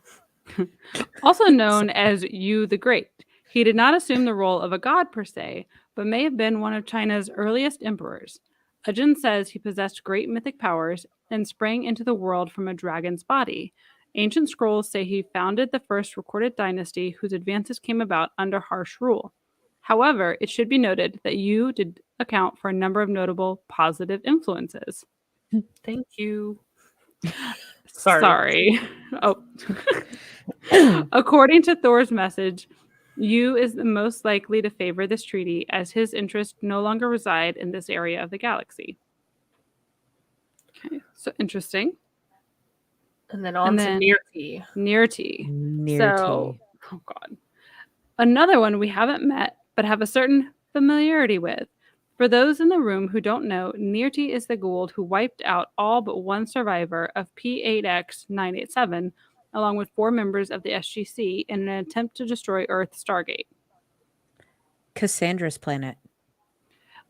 Also known as Yu the Great. He did not assume the role of a god per se, but may have been one of China's earliest emperors. Legend says he possessed great mythic powers and sprang into the world from a dragon's body. Ancient scrolls say he founded the first recorded dynasty whose advances came about under harsh rule. However, it should be noted that you did account for a number of notable positive influences. Thank you. Sorry. Sorry. Oh. According to Thor's message, Yu is the most likely to favor this treaty as his interests no longer reside in this area of the galaxy. Okay, so interesting. And then on And to then- Nirti. Nirti. So, oh god. Another one we haven't met but have a certain familiarity with. For those in the room who don't know, Nirti is the Goa'uld who wiped out all but one survivor of P8X-987, along with 4 members of the SGC in an attempt to destroy Earth Stargate. Cassandra's planet.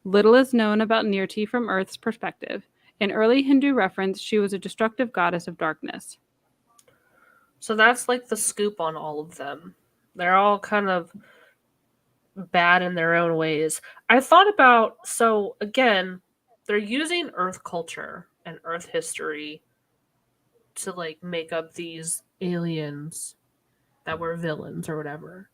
Little is known about Nirti from Earth's perspective. In early Hindu reference, she was a destructive goddess of darkness. So that's like the scoop on all of them. They're all kind of bad in their own ways. I thought about, so again, they're using Earth culture and Earth history to like make up these aliens that were villains or whatever.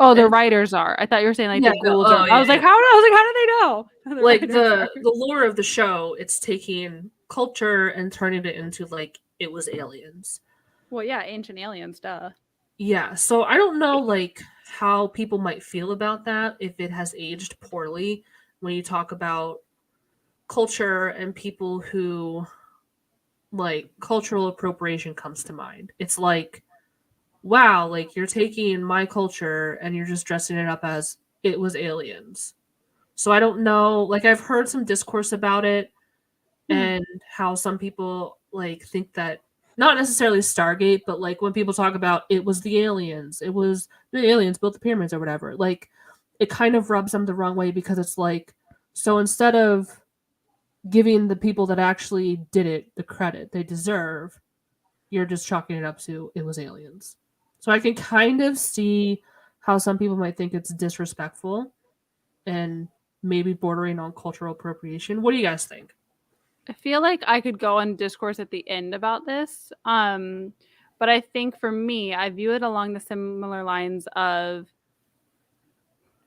Oh, the And- writers are. I thought you were saying like Yeah, the Goa'ulds oh, are. yeah, I was like, how do they know? The Like writers the are. the lore of the show, it's taking culture and turning it into like it was aliens. Well, yeah, ancient aliens, duh. Yeah, so I don't know like how people might feel about that if it has aged poorly when you talk about culture and people who like cultural appropriation comes to mind. It's like wow, like you're taking my culture and you're just dressing it up as it was aliens. So I don't know, like I've heard some discourse about it and how some people like think that not necessarily Stargate, but like when people talk about it was the aliens, it was the aliens built the pyramids or whatever, like it kind of rubs them the wrong way because it's like, so instead of giving the people that actually did it the credit they deserve, you're just chalking it up to it was aliens. So I can kind of see how some people might think it's disrespectful and maybe bordering on cultural appropriation. What do you guys think? I feel like I could go on discourse at the end about this. But I think for me, I view it along the similar lines of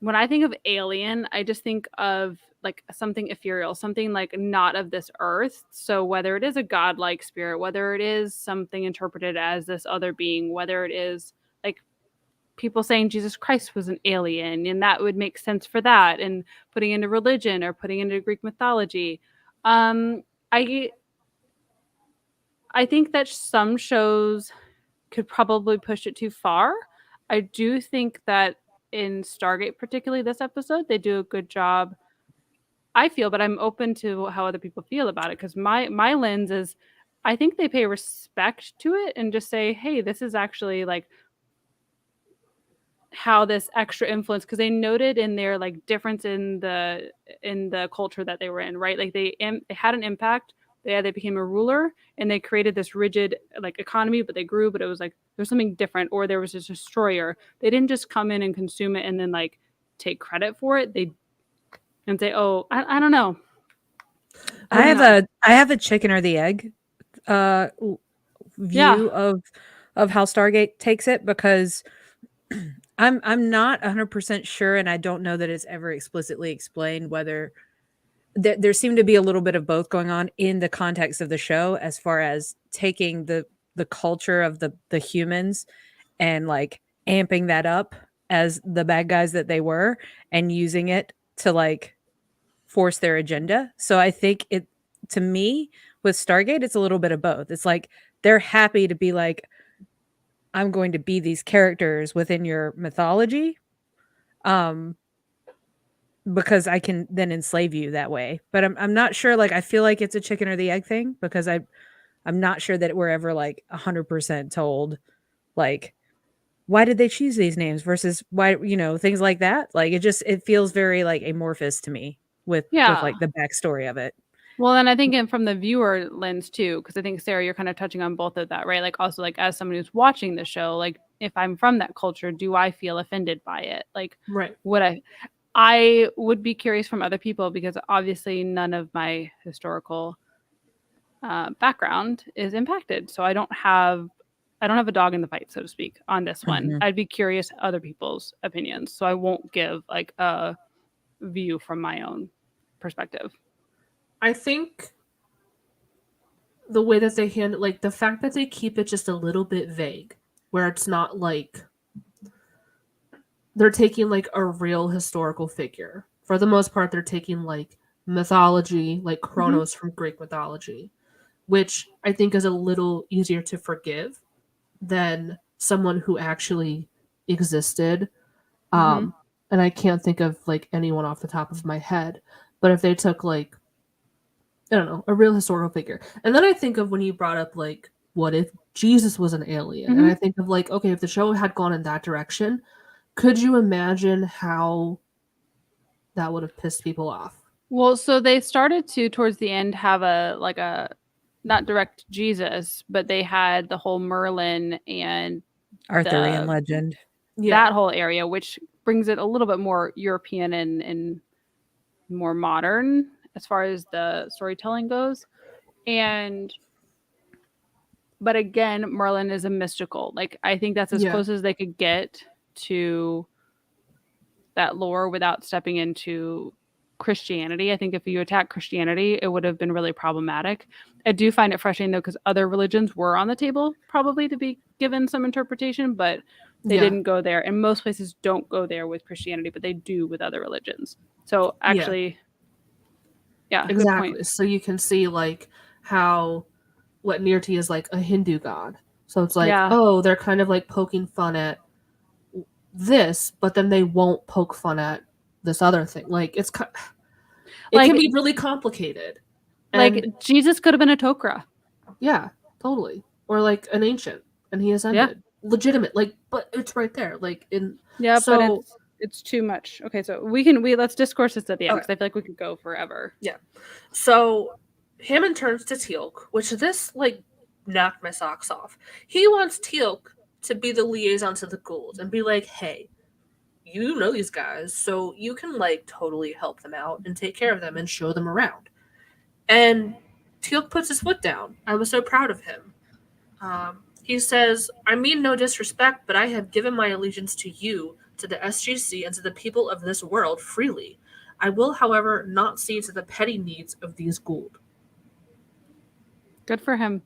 when I think of alien, I just think of like something ethereal, something like not of this earth. So whether it is a godlike spirit, whether it is something interpreted as this other being, whether it is like people saying Jesus Christ was an alien, and that would make sense for that, and putting into religion or putting into Greek mythology. I think that some shows could probably push it too far. I do think that in Stargate, particularly this episode, they do a good job, I feel, but I'm open to how other people feel about it because my lens is I think they pay respect to it and just say, hey, this is actually like how this extra influence, because they noted in their like difference in the culture that they were in, right? Like they had an impact. They became a ruler and they created this rigid like economy, but they grew, but it was like there's something different, or there was a destroyer. They didn't just come in and consume it and then like take credit for it. They and say, oh, I don't know. I have a chicken or the egg view of how Stargate takes it, because I'm not 100% sure, and I don't know that it's ever explicitly explained whether there seemed to be a little bit of both going on in the context of the show, as far as taking the culture of the humans and like amping that up as the bad guys that they were and using it to like force their agenda. So I think it, to me, with Stargate, it's a little bit of both. It's like they're happy to be like, I'm going to be these characters within your mythology, because I can then enslave you that way. But I'm not sure. Like, I feel like it's a chicken or the egg thing, because I'm not sure that we're ever like 100% told, like, why did they choose these names versus why, things like that. Like, it feels very like amorphous to me with like the backstory of it. Well, and I think from the viewer lens too, because I think, Sarah, you're kind of touching on both of that, right? Like also like as somebody who's watching the show, like if I'm from that culture, do I feel offended by it? Like, Right. would I would be curious from other people, because obviously none of my historical background is impacted. So I don't have I don't have a dog in the fight, so to speak, on this one. Mhm. I'd be curious other people's opinions, so I won't give like a view from my own perspective. I think the way that they handle, like the fact that they keep it just a little bit vague, where it's not like they're taking like a real historical figure. For the most part, they're taking like mythology, like Kronos from Greek mythology, which I think is a little easier to forgive than someone who actually existed. Um, and I can't think of like anyone off the top of my head. But if they took like, I don't know, a real historical figure. And then I think of when you brought up like, what if Jesus was an alien? And I think of like, okay, if the show had gone in that direction, could you imagine how that would have pissed people off? Well, so they started to towards the end have a like a not direct Jesus, but they had the whole Merlin and Arthurian the- legend. that whole area, which brings it a little bit more European and more modern as far as the storytelling goes. But again, Merlin is a mystical. Like I think that's as Yeah. close as they could get to that lore without stepping into Christianity. I think if you attack Christianity, it would have been really problematic. I do find it frustrating though, because other religions were on the table probably to be given some interpretation, but they didn't go there. And most places don't go there with Christianity, but they do with other religions. So actually, yeah, good Exactly. point. So you can see like how what Nirti is like a Hindu god. So it's like, Yeah. oh, they're kind of like poking fun at this, but then they won't poke fun at this other thing. Like it Like- can be really complicated. Like And Jesus could have been a Tok'ra. yeah, totally. Or like an ancient and he ascended. Legitimate. Like, but it's right there. Like in Yeah, So- but it's too much. Okay, so we let's discourse this at the end because I feel like we could go forever. So Hammond turns to Teal'c, which this like knocked my socks off. He wants Teal'c to be the liaison to the Goa'uld and be like, hey, you know these guys, so you can like totally help them out and take care of them and show them around. And Teal'c puts his foot down. I was so proud of him. He says, I mean no disrespect, but I have given my allegiance to you, to the SGC, and to the people of this world freely. I will, however, not see to the petty needs of these Goa'uld. Good for him.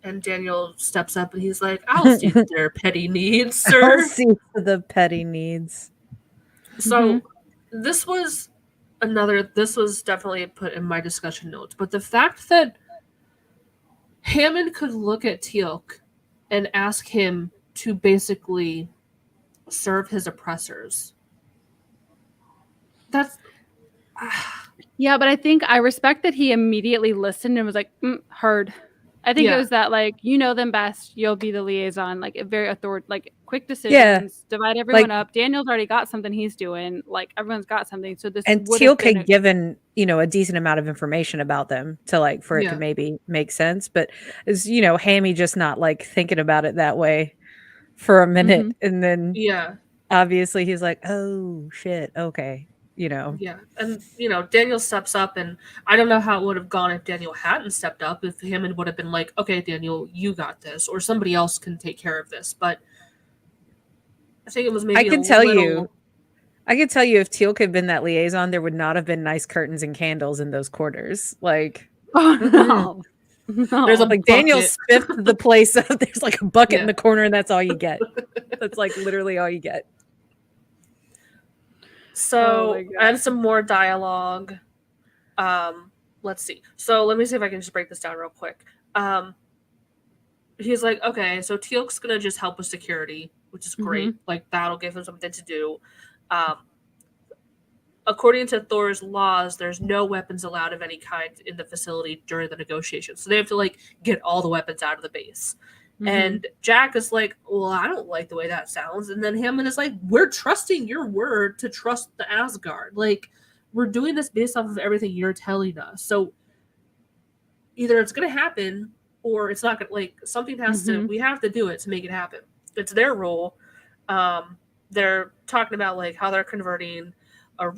And Daniel steps up and he's like, I'll see to their petty needs, sir. I'll see to the petty needs. So this was definitely put in my discussion notes. But the fact that Hammond could look at Teal'c and ask him to basically serve his oppressors. That's Yeah, but I think I respect that he immediately listened and was like, heard. I think it was that like, you know them best, you'll be the liaison, like a very like quick decisions, divide everyone up. Daniel's already got something he's doing, like everyone's got something. So this And would have Teal'c been had given, a decent amount of information about them to like for it to Yeah. maybe make sense. But is Hammy just not like thinking about it that way for a minute, and then yeah. obviously he's like, oh shit, okay, Yeah. And, Daniel steps up, and I don't know how it would have gone if Daniel hadn't stepped up, if Hammond would have been like, okay, Daniel, you got this, or somebody else can take care of this. But I think it was maybe I can tell you if Teal'c had been that liaison, there would not have been nice curtains and candles in those quarters. Like, Oh no. No. There's a like Daniel bucket. spiffed the place up. There's like a bucket in Yeah. the corner, and that's all you get. That's like literally all you get. Oh So my God. I have some more dialogue. Let's see. So let me see if I can just break this down real quick. He's like, okay, so Teal'c's gonna just help with security, which is great. Like that'll give him something to do. According to Thor's laws, there's no weapons allowed of any kind in the facility during the negotiations. So they have to like get all the weapons out of the base. And Jack is like, well, I don't like the way that sounds. And then Hammond is like, we're trusting your word to trust the Asgard. Like, we're doing this based off of everything you're telling us. So either it's going to happen or it's not going to, like, something has to, we have to do it to make it happen. It's their role. They're talking about, like, how they're converting a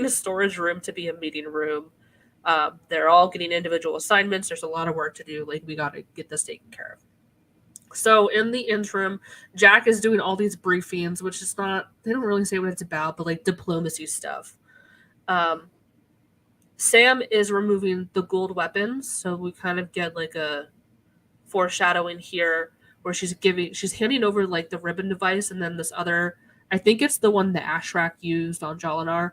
storage room to be a meeting room. They're all getting individual assignments. There's a lot of work to do. Like, we got to get this taken care of. So in the interim, Jack is doing all these briefings, which is not, they don't really say what it's about, but like diplomacy stuff. Sam is removing the Gould weapons. So we kind of get like a foreshadowing here where she's handing over like the ribbon device, and then this other, I think it's the one that Ashrak used on Jolinar.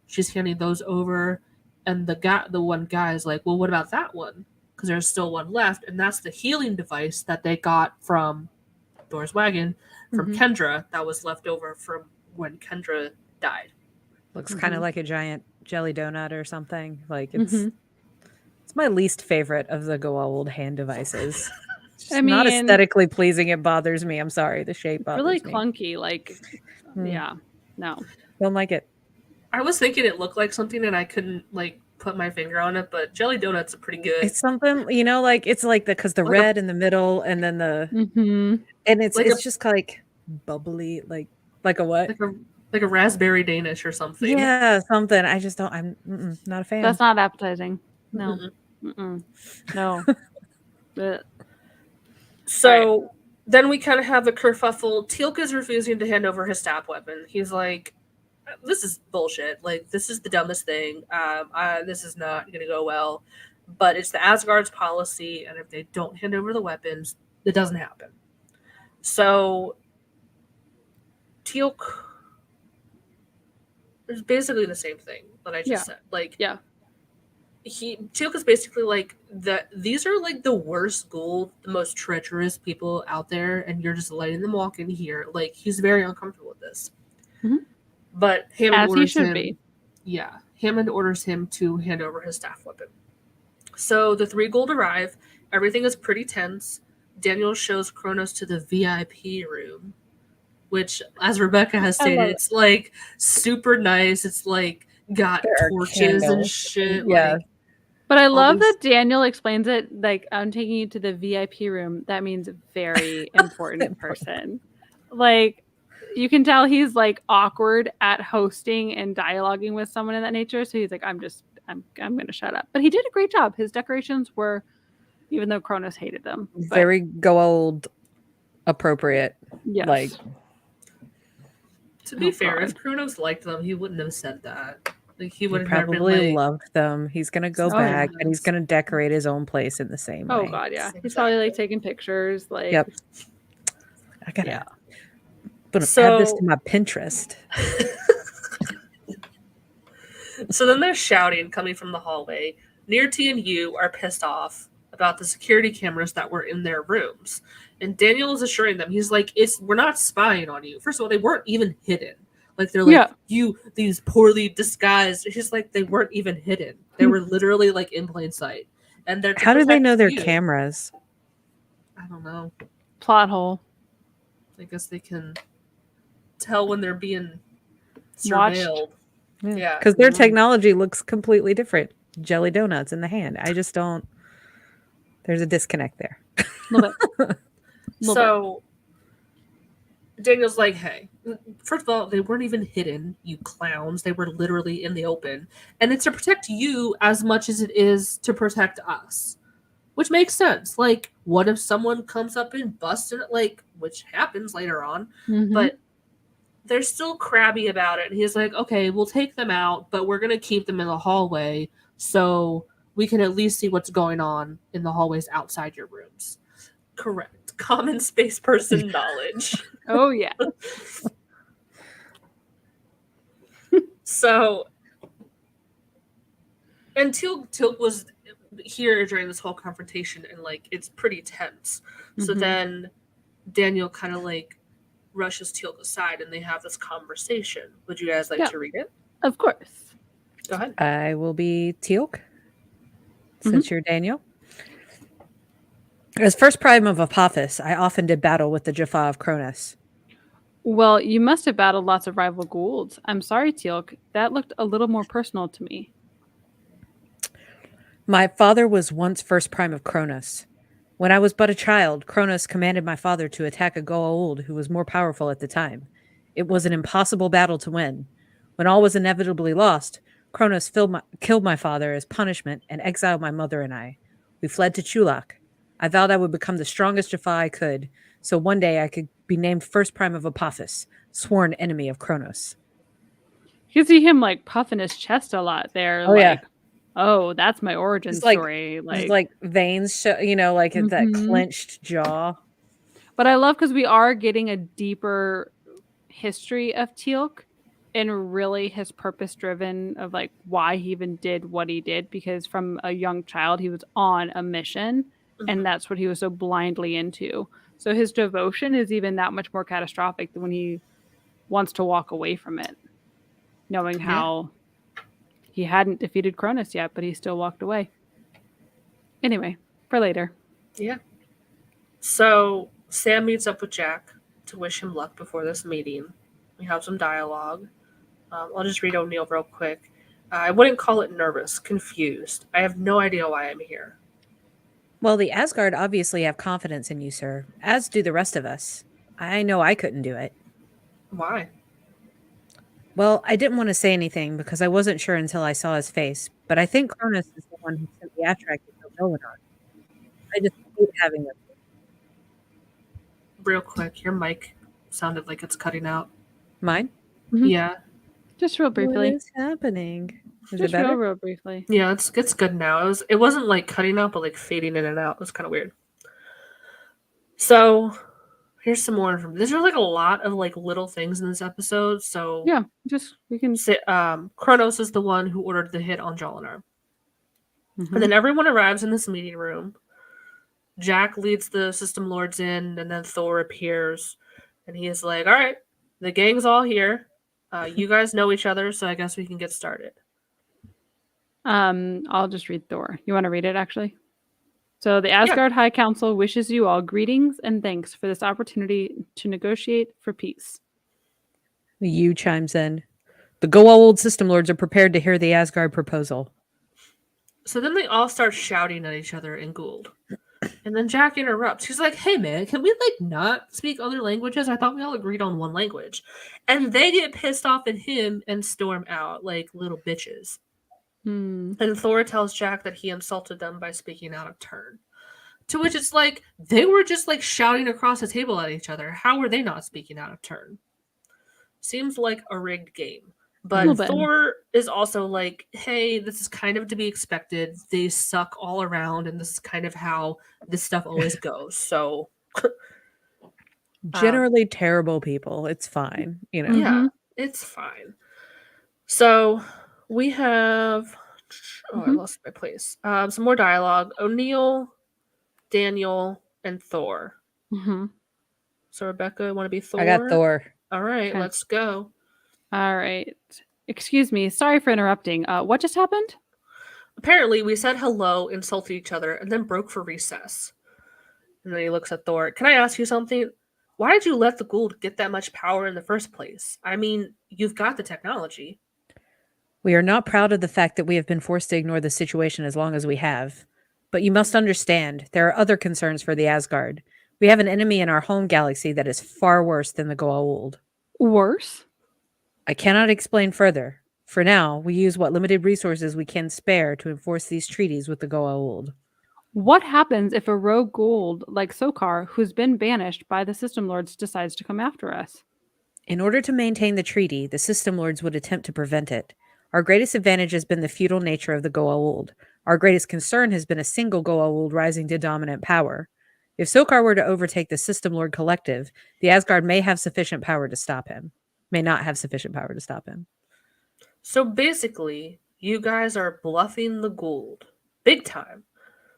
She's handing those over, and the one guy is like, well, what about that one? Because there's still one left, and that's the healing device that they got from Dora's wagon from Kendra that was left over from when Kendra died. Looks kind of like a giant jelly donut or something. Like it's my least favorite of the Goa'uld hand devices. It's just not aesthetically pleasing. It bothers me. I'm sorry. The shape bothers really me. clunky. Like, yeah, no, Don't like it. I was thinking it looked like something, and I couldn't like put my finger on it, but jelly donuts are pretty good. It's something, you know, like it's like because the Like red in the middle, and then the and it's Like it's just like bubbly, like a what? like a raspberry Danish or something. Yeah, something. I just don't. I'm not a fan. that's not appetizing. No, no. Blech. So then we kind of have a kerfuffle. Teal'c is refusing to hand over his stab weapon. He's like, this is bullshit. Like, this is the dumbest thing. This is not going to go well. But it's the Asgard's policy, and if they don't hand over the weapons, it doesn't happen. So Teal'c is basically the same thing that I just said. Like, Yeah. Teal'c is basically like these are like the worst Goa'uld, the most treacherous people out there, and you're just letting them walk in here. Like, he's very uncomfortable with this. But Hammond As he orders should him, be. yeah, Hammond orders him to hand over his staff weapon. So the three Goa'uld arrive. Everything is pretty tense. Daniel shows Kronos to the VIP room, which, as Rebecca has stated, it's like super nice. It's like got There are torches and candles. shit. Yeah. Like, But I love these- that Daniel explains it like, I'm taking you to the VIP room. That means very important person. Like, you can tell he's like awkward at hosting and dialoguing with someone in that nature. So he's like, I'm going to shut up. But he did a great job. His decorations were, even though Kronos hated them, but Very Goa'uld appropriate. yes. Like, to be Oh, fair, God. if Kronos liked them, he wouldn't have said that. Like, he he would have never been probably like, loved them. He's gonna go Oh, back yeah. and he's gonna decorate his own place in the same Oh way. God, yeah. He's Exactly. probably like taking pictures. Like, Yep. I gotta Yeah. add this So- to my Pinterest. So then there's shouting coming from the hallway. Nearty and you are pissed off about the security cameras that were in their rooms. And Daniel is assuring them, he's like, we're not spying on you. First of all, they weren't even hidden. Like, they're like, Yeah. these poorly disguised. He's like, they weren't even hidden. They were literally like in plain sight. And they're to How do they protect know they're you. cameras? I don't know. plot hole. I guess they can tell when they're being Watched. surveilled. Yeah. Because their technology looks completely different. Jelly donuts in the hand. I just don't. There's a disconnect there. Little bit. So Daniel's like, hey, first of all, they weren't even hidden, you clowns. They were literally in the open. And it's to protect you as much as it is to protect us. Which makes sense. Like, what if someone comes up and busts it, like, which happens later on, Mhm. but they're still crabby about it. And he's like, okay, we'll take them out, but we're going to keep them in the hallway so we can at least see what's going on in the hallways outside your rooms. Correct. Common space person knowledge. Oh yeah. So, and Teal'c was here during this whole confrontation, and like it's pretty tense. So Mhm. then Daniel kind of like rushes Teal'c aside, and they have this conversation. Would you guys like Yeah. to read it? Of course. Go ahead. I will be Teal'c, Mm-hmm. since you're Daniel. As first prime of Apophis, I often did battle with the Jaffa of Cronus. Well, you must have battled lots of rival Goa'ulds. I'm sorry, Teal'c. That looked a little more personal to me. My father was once first prime of Cronus. When I was but a child, Cronus commanded my father to attack a Goa'uld who was more powerful at the time. It was an impossible battle to win. When all was inevitably lost, Kronos killed my father as punishment and exiled my mother and I. We fled to Chulak. I vowed I would become the strongest Jaffa I could, so one day I could be named First Prime of Apophis, sworn enemy of Kronos. You can see him like puffing his chest a lot there. Oh, yeah. Oh, that's my origin Just like- story. Just like veins, show, like that Mhm. clenched jaw. But I love because we are getting a deeper history of Teal'c and really his purpose driven of like why he even did what he did, because from a young child he was on a mission Mhm. and that's what he was so blindly into. So his devotion is even that much more catastrophic than when he wants to walk away from it, knowing Yeah. how he hadn't defeated Cronus yet, but he still walked away. Anyway, for later. Yeah. So Sam meets up with Jack to wish him luck before this meeting. We have some dialogue. I'll just read O'Neill real quick. I wouldn't call it nervous, confused. I have no idea why I'm here. Well, the Asgard obviously have confidence in you, sir, as do the rest of us. I know I couldn't do it. Why? Well, I didn't want to say anything because I wasn't sure until I saw his face, but I think Cronus is the one who sent the Atrak to kill Dolinar. I just hate having them. Real quick, your mic sounded like it's cutting out. Mine? Mhm. Yeah. Just real What briefly. is happening? Is it Just better? real briefly. Yeah, it's good now. It wasn't like cutting out, but like fading in and out. It was kind of weird. So here's some more information. There's like a lot of like little things in this episode. So Yeah, just we can. Kronos is the one who ordered the hit on Jolinar. Mhm. And then everyone arrives in this meeting room. Jack leads the system lords in, and then Thor appears, and he is like, "All right, the gang's all here. You guys know each other, so I guess we can get started." I'll just read Thor. You want to read it actually? So the Asgard High Council wishes you all greetings and thanks for this opportunity to negotiate for peace. You chimes in. The Goa'uld system lords are prepared to hear the Asgard proposal. So then they all start shouting at each other in Gould. And then Jack interrupts. He's like, "Hey man, can we like not speak other languages? I thought we all agreed on one language." And they get pissed off at him and storm out like little bitches. And Thor tells Jack that he insulted them by speaking out of turn. To which it's like, they were just like shouting across the table at each other. How were they not speaking out of turn? Seems like a rigged game. But Little bit. Thor is also like, hey, this is kind of to be expected. They suck all around, and this is kind of how this stuff always goes. So, Generally terrible people. It's fine, yeah, Mhm. it's fine. So, we have. Oh, I Mhm. lost my place. Some more dialogue. O'Neill, Daniel, and Thor. Mhm. So, Rebecca, want to be Thor? I got Thor. All right, Okay. let's go. All right. Excuse me. Sorry for interrupting. What just happened? Apparently, we said hello, insulted each other, and then broke for recess. And then he looks at Thor. Can I ask you something? Why did you let the Gould get that much power in the first place? I mean, you've got the technology. We are not proud of the fact that we have been forced to ignore the situation as long as we have. But you must understand, there are other concerns for the Asgard. We have an enemy in our home galaxy that is far worse than the Goa'uld. Worse? I cannot explain further. For now, we use what limited resources we can spare to enforce these treaties with the Goa'uld. What happens if a rogue Goa'uld like Sokar, who's been banished by the System Lords, decides to come after us? In order to maintain the treaty, the System Lords would attempt to prevent it. Our greatest advantage has been the feudal nature of the Goa'uld. Our greatest concern has been a single Goa'uld rising to dominant power. If Sokar were to overtake the System Lord Collective, the Asgard may have sufficient power to stop him. May not have sufficient power to stop him. So basically, you guys are bluffing the Gould. Big time.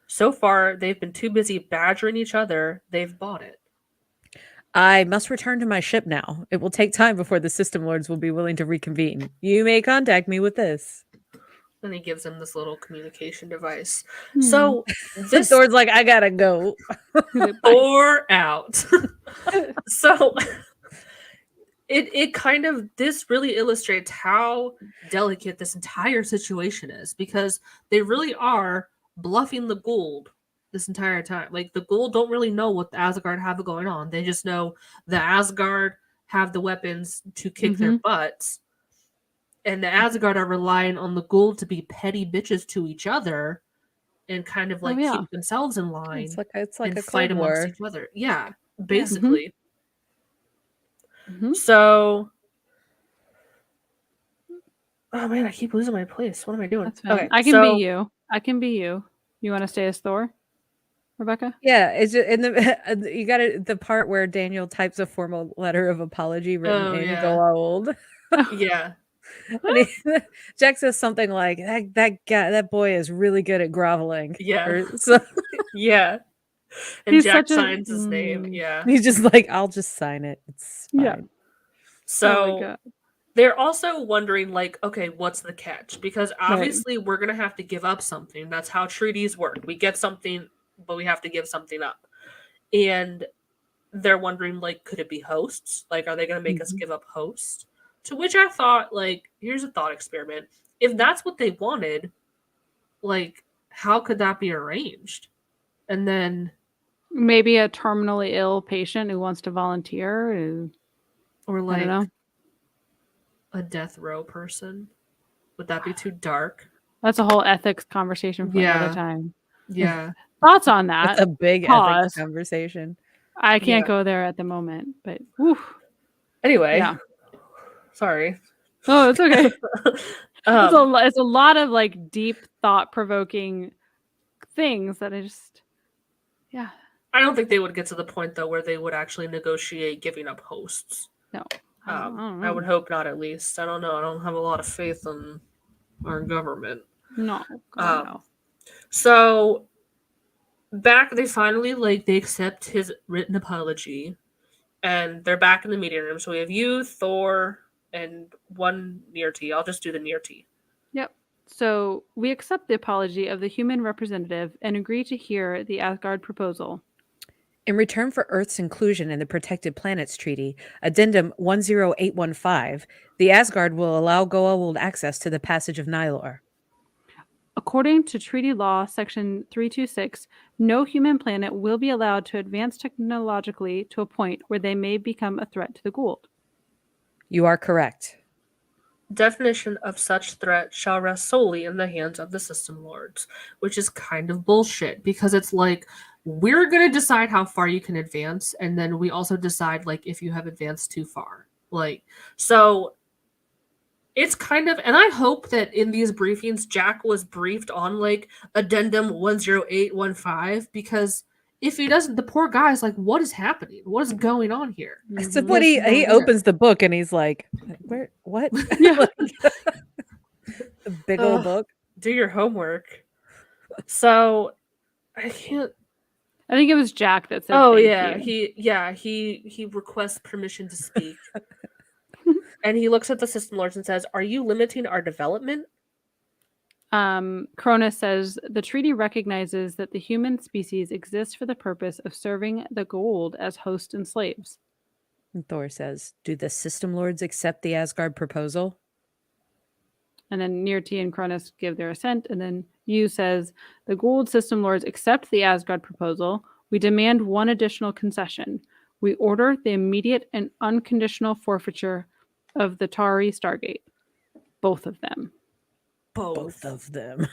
So far, they've been too busy badgering each other, they've bought it. I must return to my ship now. It will take time before the System Lords will be willing to reconvene. You may contact me with this. And he gives him this little communication device. Hmm. So this Thor's like, I gotta go. He's like, "Bye." Thor out. So it kind of, this really illustrates how delicate this entire situation is, because they really are bluffing the Gould this entire time. Like, the Gould don't really know what the Asgard have going on. They just know the Asgard have the weapons to kick their butts, and the Asgard are relying on the Gould to be petty bitches to each other and kind of like yeah. keep themselves in line It's like and a fight Cold amongst War. each other. Yeah, basically. Mhm. So, oh man, I keep losing my place. What am I doing? That's fine. Okay, I can so, be you. I can be you. You want to stay as Thor, Rebecca? Yeah, it's just in the you got it the part where Daniel types a formal letter of apology written Oh, in yeah. gold. Yeah, And Jack says something like that boy is really good at groveling. yeah, Or so yeah. And He's Jack such a- signs his name. Yeah. he's just like, I'll just sign it. It's fine. Yeah. Oh my So God. they're also wondering, like, okay, what's the catch? Because Right. obviously we're gonna have to give up something. That's how treaties work. We get something, but we have to give something up. And they're wondering, like, could it be hosts? Like, are they gonna make us Mhm. give up hosts? To which I thought, like, here's a thought experiment. If that's what they wanted, like, how could that be arranged? And then, Maybe a terminally ill patient who wants to volunteer. or I like don't know. a death row person. Would that be too dark? That's a whole ethics conversation for Yeah. another time. Yeah. Thoughts on That's that? a big Pause. ethics conversation. I can't Yeah. go there at the moment, but whew. Anyway. Yeah. Sorry. Oh, it's okay. Um, It's a lot of like deep thought provoking things that I just, yeah, I don't think they would get to the point though where they would actually negotiate giving up hosts. no. I don't I know. would hope not. At least I don't know. I don't have a lot of faith in our government. No. God, no. So back, they finally they accept his written apology, and they're back in the meeting room. So we have you, Thor, and one near T. I'll just do the near T. Yep. So we accept the apology of the human representative and agree to hear the Asgard proposal. In return for Earth's inclusion in the Protected Planets Treaty, Addendum 10815, the Asgard will allow Goa'uld access to the passage of Nylor. According to treaty law, section 326, no human planet will be allowed to advance technologically to a point where they may become a threat to the Goa'uld. You are correct. Definition of such threat shall rest solely in the hands of the system lords, which is kind of bullshit because it's like we're going to decide how far you can advance, and then we also decide like if you have advanced too far. Like, so it's kind of, and I hope that in these briefings Jack was briefed on like addendum 10815, because if he doesn't, the poor guy's like, what is happening? What is going on here? So Mhm. what he There's no idea. opens the book and he's like, "Where? What? Yeah. A big old Ugh. book." Do your homework. So I can't. I think it was Jack that said, Oh "Thank yeah, you." he requests permission to speak, and he looks at the system lords and says, "Are you limiting our development?" Cronus says the treaty recognizes that the human species exists for the purpose of serving the Goa'uld as hosts and slaves. And Thor says, "Do the system lords accept the Asgard proposal?" And then Nirti and Cronus give their assent. And then Yu says the Goa'uld system lords accept the Asgard proposal. We demand one additional concession. We order the immediate and unconditional forfeiture of the Tari Stargate. Both of them. Both of them.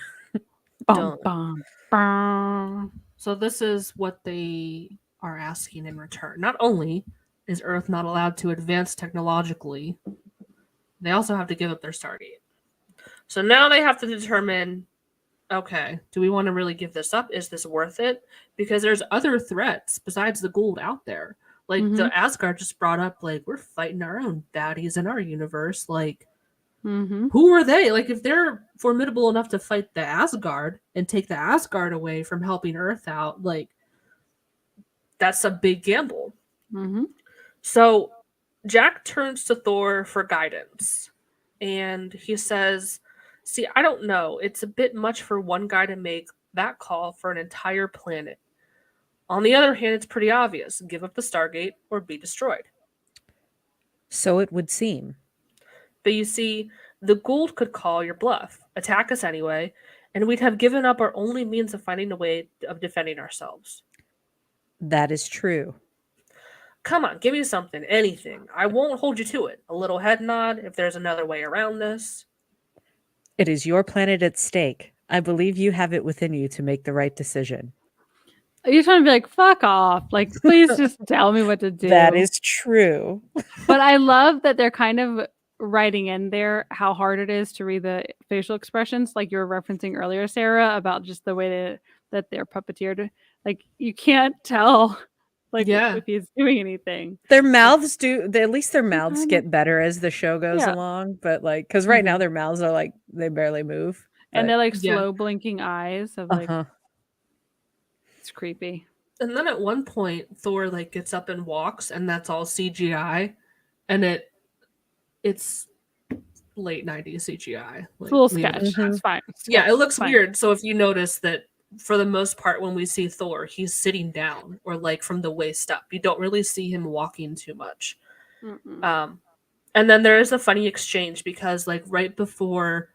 Bum, Done. bum, bum. So this is what they are asking in return. Not only is Earth not allowed to advance technologically, they also have to give up their Stargate. So now they have to determine, okay, do we want to really give this up? Is this worth it? Because there's other threats besides the Goa'uld out there. Like the Asgard just brought up, like, we're fighting our own baddies in our universe. Like, Mm-hmm. who are they? Like, if they're formidable enough to fight the Asgard and take the Asgard away from helping Earth out, like, that's a big gamble. Mm-hmm. So Jack turns to Thor for guidance, and he says, "See, I don't know. It's a bit much for one guy to make that call for an entire planet. On the other hand, it's pretty obvious. Give up the Stargate or be destroyed." So it would seem. But you see, the Goa'uld could call your bluff, attack us anyway, and we'd have given up our only means of finding a way of defending ourselves. That is true. come on, give me something, anything. I won't hold you to it. A little head nod if there's another way around this. It is your planet at stake. I believe you have it within you to make the right decision. You're trying to be like, fuck off. Like, please just tell me what to do. That is true. But I love that they're kind of writing in there how hard it is to read the facial expressions, like you were referencing earlier, Sarah, about just the way that they're puppeteered. Like, you can't tell, like, Yeah. if he's doing anything. Their mouths do. At least their mouths kinda- get better as the show goes Yeah. along. But like, because right now Mhm. their mouths are like they barely move. And they're like Yeah. slow blinking eyes of like, Uh-huh. it's creepy. And then at one point, Thor like gets up and walks, and that's all CGI, and it's late '90s CGI. It's a little leave it at sketch. that. It's fine. Yeah, it looks Fine. weird. So if you notice that for the most part, when we see Thor, he's sitting down or like from the waist up. You don't really see him walking too much. Mm-mm. And then there is a funny exchange because like right before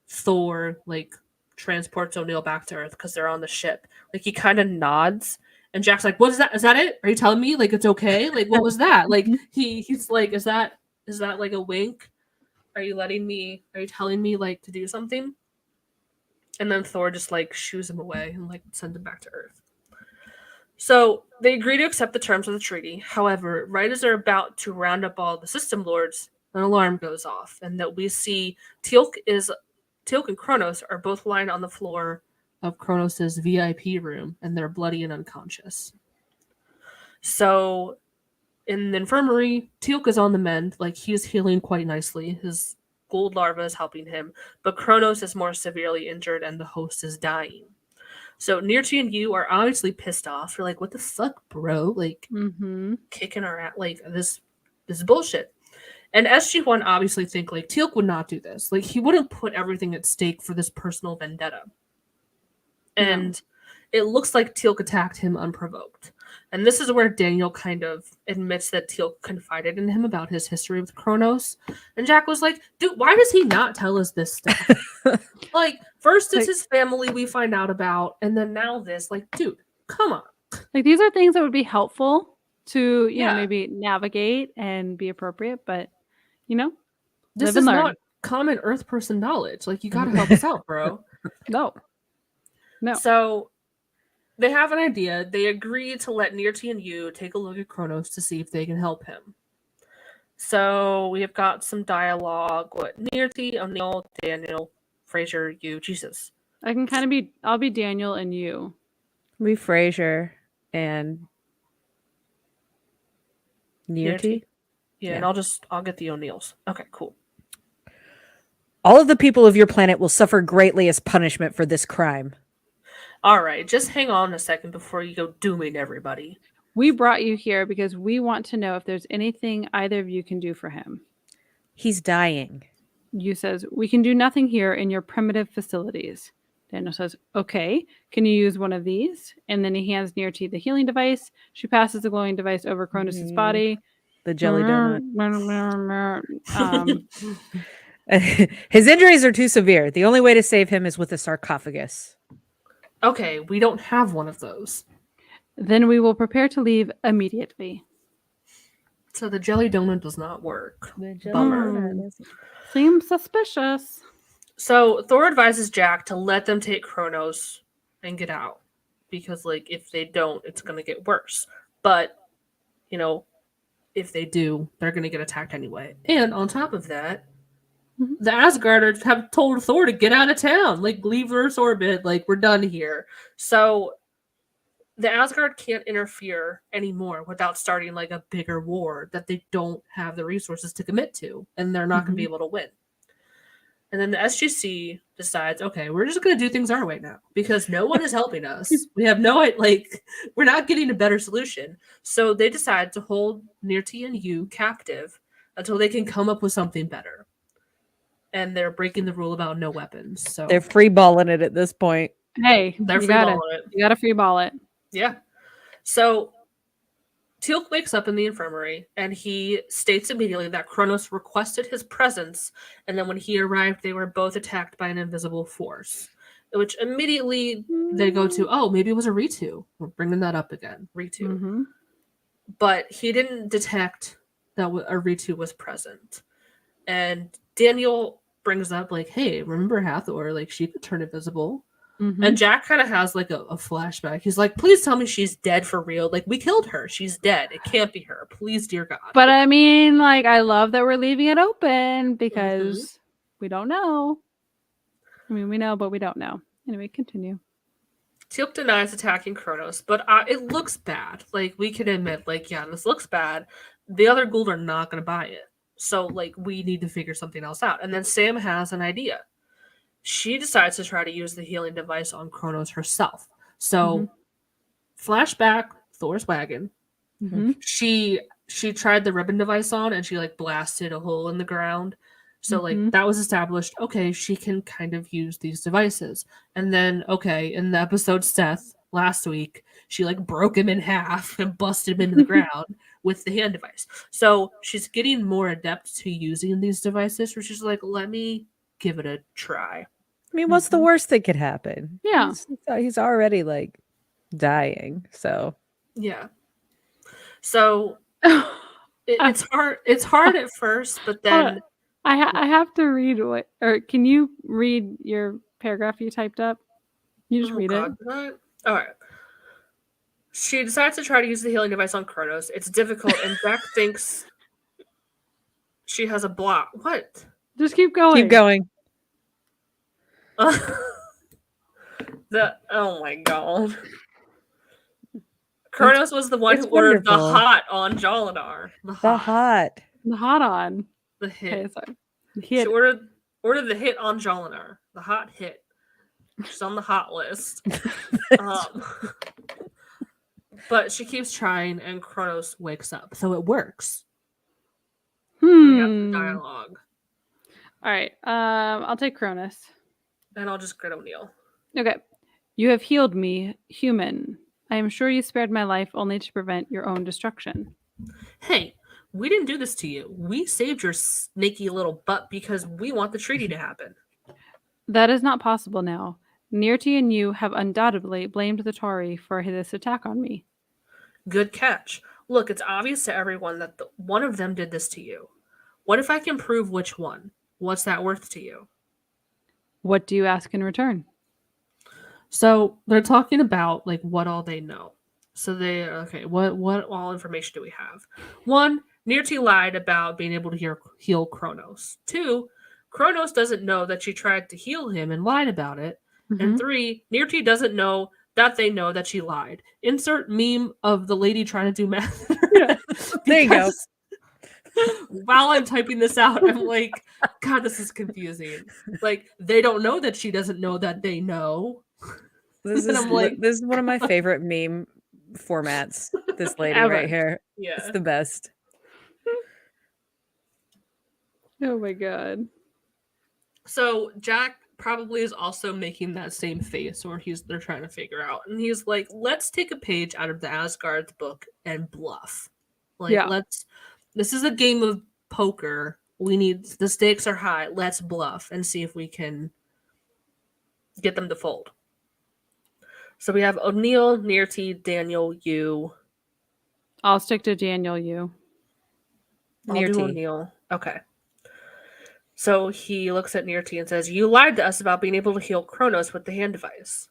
Thor like transports O'Neill back to Earth because they're on the ship, like he kind of nods. And Jack's like, "What is that? Is that it? Are you telling me like it's okay? Like what was that?" Like he's like, "Is that like a wink? Are you telling me like to do something?" And then Thor just like shoos him away and like sends him back to Earth. So they agree to accept the terms of the treaty. However, right as they're about to round up all the system lords, an alarm goes off, and that we see Teal'c and Kronos are both lying on the floor of Kronos' VIP room, and they're bloody and unconscious. So in the infirmary, Teal'c is on the mend, like he's healing quite nicely. His gold larva is helping him, but Kronos is more severely injured and the host is dying. So Nirti and you are obviously pissed off. You're like, what the fuck, bro? Like Mm-hmm. kicking our ass, like this is bullshit. And SG1 obviously think like Teal'c would not do this. Like he wouldn't put everything at stake for this personal vendetta. And it looks like Teal'c attacked him unprovoked. And this is where Daniel kind of admits that Teal'c confided in him about his history with Kronos. And Jack was like, dude, why does he not tell us this stuff? Like, first it's his family we find out about, and then now this. Like, dude, come on. Like, these are things that would be helpful to, you know, Yeah. maybe navigate and be appropriate, but, you know, This live is and learn. not common Earth person knowledge. Like, you gotta help us out, bro. No. So they have an idea. They agree to let Nirti and you take a look at Kronos to see if they can help him. So we have got some dialogue. What Nirti, O'Neill, Daniel, Fraser, you, Jesus. I can kind of I'll be Daniel and you. We Frasier and Nirti. Yeah, and I'll get the O'Neills. Okay, cool. All of the people of your planet will suffer greatly as punishment for this crime. All right, just hang on a second before you go dooming everybody. We brought you here because we want to know if there's anything either of you can do for him. He's dying. You says, we can do nothing here in your primitive facilities. Daniel says, okay, can you use one of these? And then he hands Nirti the healing device. She passes the glowing device over Kronos' body. The jelly donut. Um, His injuries are too severe. The only way to save him is with a sarcophagus. Okay, we don't have one of those. then we will prepare to leave immediately. So the jelly donut does not work. Bummer. Seems suspicious. So Thor advises Jack to let them take Kronos and get out. Because, like, if they don't, it's going to get worse. But, you know, if they do, they're going to get attacked anyway. And on top of that, the Asgarders have told Thor to get out of town. Like, leave Earth's orbit. Like, we're done here. So the Asgard can't interfere anymore without starting, like, a bigger war that they don't have the resources to commit to. And they're not going to be able to win. And then the SGC decides, okay, we're just going to do things our way now because no one is helping us. We have we're not getting a better solution. So they decide to hold Nirti and you captive until they can come up with something better. And they're breaking the rule about no weapons. So They're free balling it at this point. Hey, they're you free gotta, balling it. you gotta free ball it. Yeah. So Teal'c wakes up in the infirmary and he states immediately that Kronos requested his presence, and then when he arrived, they were both attacked by an invisible force. Which immediately they go to, oh, maybe it was a Ritu. We're bringing that up again. Ritu. Mm-hmm. but he didn't detect that Aritu was present. And Daniel brings up like, "Hey, remember Hathor? Like she could turn invisible." Mhm. And Jack kind of has like a flashback. He's like, "Please tell me she's dead for real. Like we killed her. She's dead. It can't be her. Please, dear God." But I mean, like, I love that we're leaving it open because we don't know. I mean, we know, but we don't know. Anyway, continue. Teal'c denies attacking Kronos, but it looks bad. Like we can admit, like, yeah, this looks bad. The other Gould are not going to buy it. So like we need to figure something else out. And then Sam has an idea. She decides to try to use the healing device on Kronos herself. So flashback, Thor's wagon. Mhm. She tried the ribbon device on and she like blasted a hole in the ground. So like Mhm. that was established. Okay, she can kind of use these devices. And then okay, in the episode Seth last week, she like broke him in half and busted him into the ground with the hand device. So she's getting more adept to using these devices, where she's like, let me give it a try. I mean, what's the worst that could happen? Yeah. He's already like dying. So Yeah. So it's hard. It's hard at first, but then I have to read what, or can you read your paragraph you typed up? You just read it. What? All right. She decides to try to use the healing device on Kronos. It's difficult, and Jack thinks she has a block. What? Just keep going. keep going. Oh my god. Kronos was the one It's who ordered the wonderful. hot on Jolinar. The hot. The hot on. The hit. Okay, sorry. The She hit. ordered the hit on Jolinar. The hot hit. She's on the hot list. But she keeps trying, and Kronos wakes up, so it works. We have the dialogue, All right. I'll take Cronus. and I'll just grit O'Neill. Okay. You have healed me, human. I am sure you spared my life only to prevent your own destruction. Hey, we didn't do this to you. We saved your snaky little butt because we want the treaty to happen. That is not possible now. Nirti and you have undoubtedly blamed the Tauri for this attack on me. Good catch. Look, it's obvious to everyone that one of them did this to you. What if I can prove which one? What's that worth to you? What do you ask in return? So they're talking about like what all they know. So what all information do we have? 1, Nirti lied about being able to heal Kronos. 2, Kronos doesn't know that she tried to heal him and lied about it. And 3, Nirti doesn't know that she lied. Insert meme of the lady trying to do math. There you go. While I'm typing this out, I'm like, God, this is confusing. Like, they don't know that she doesn't know that they know. This And is I'm like- this is one of my favorite meme formats. This lady Ever. right here. Yeah. It's the best. Oh my god. So Jack probably is also making that same face where they're trying to figure out. And he's like, let's take a page out of the Asgard's book and bluff. Like, Yeah. This is a game of poker. The stakes are high. Let's bluff and see if we can get them to fold. So we have O'Neill, Nirti, Daniel, you. I'll stick to Daniel, you. I'll do Nirti. O'Neill. Okay. So he looks at Nirti and says, you lied to us about being able to heal Kronos with the hand device.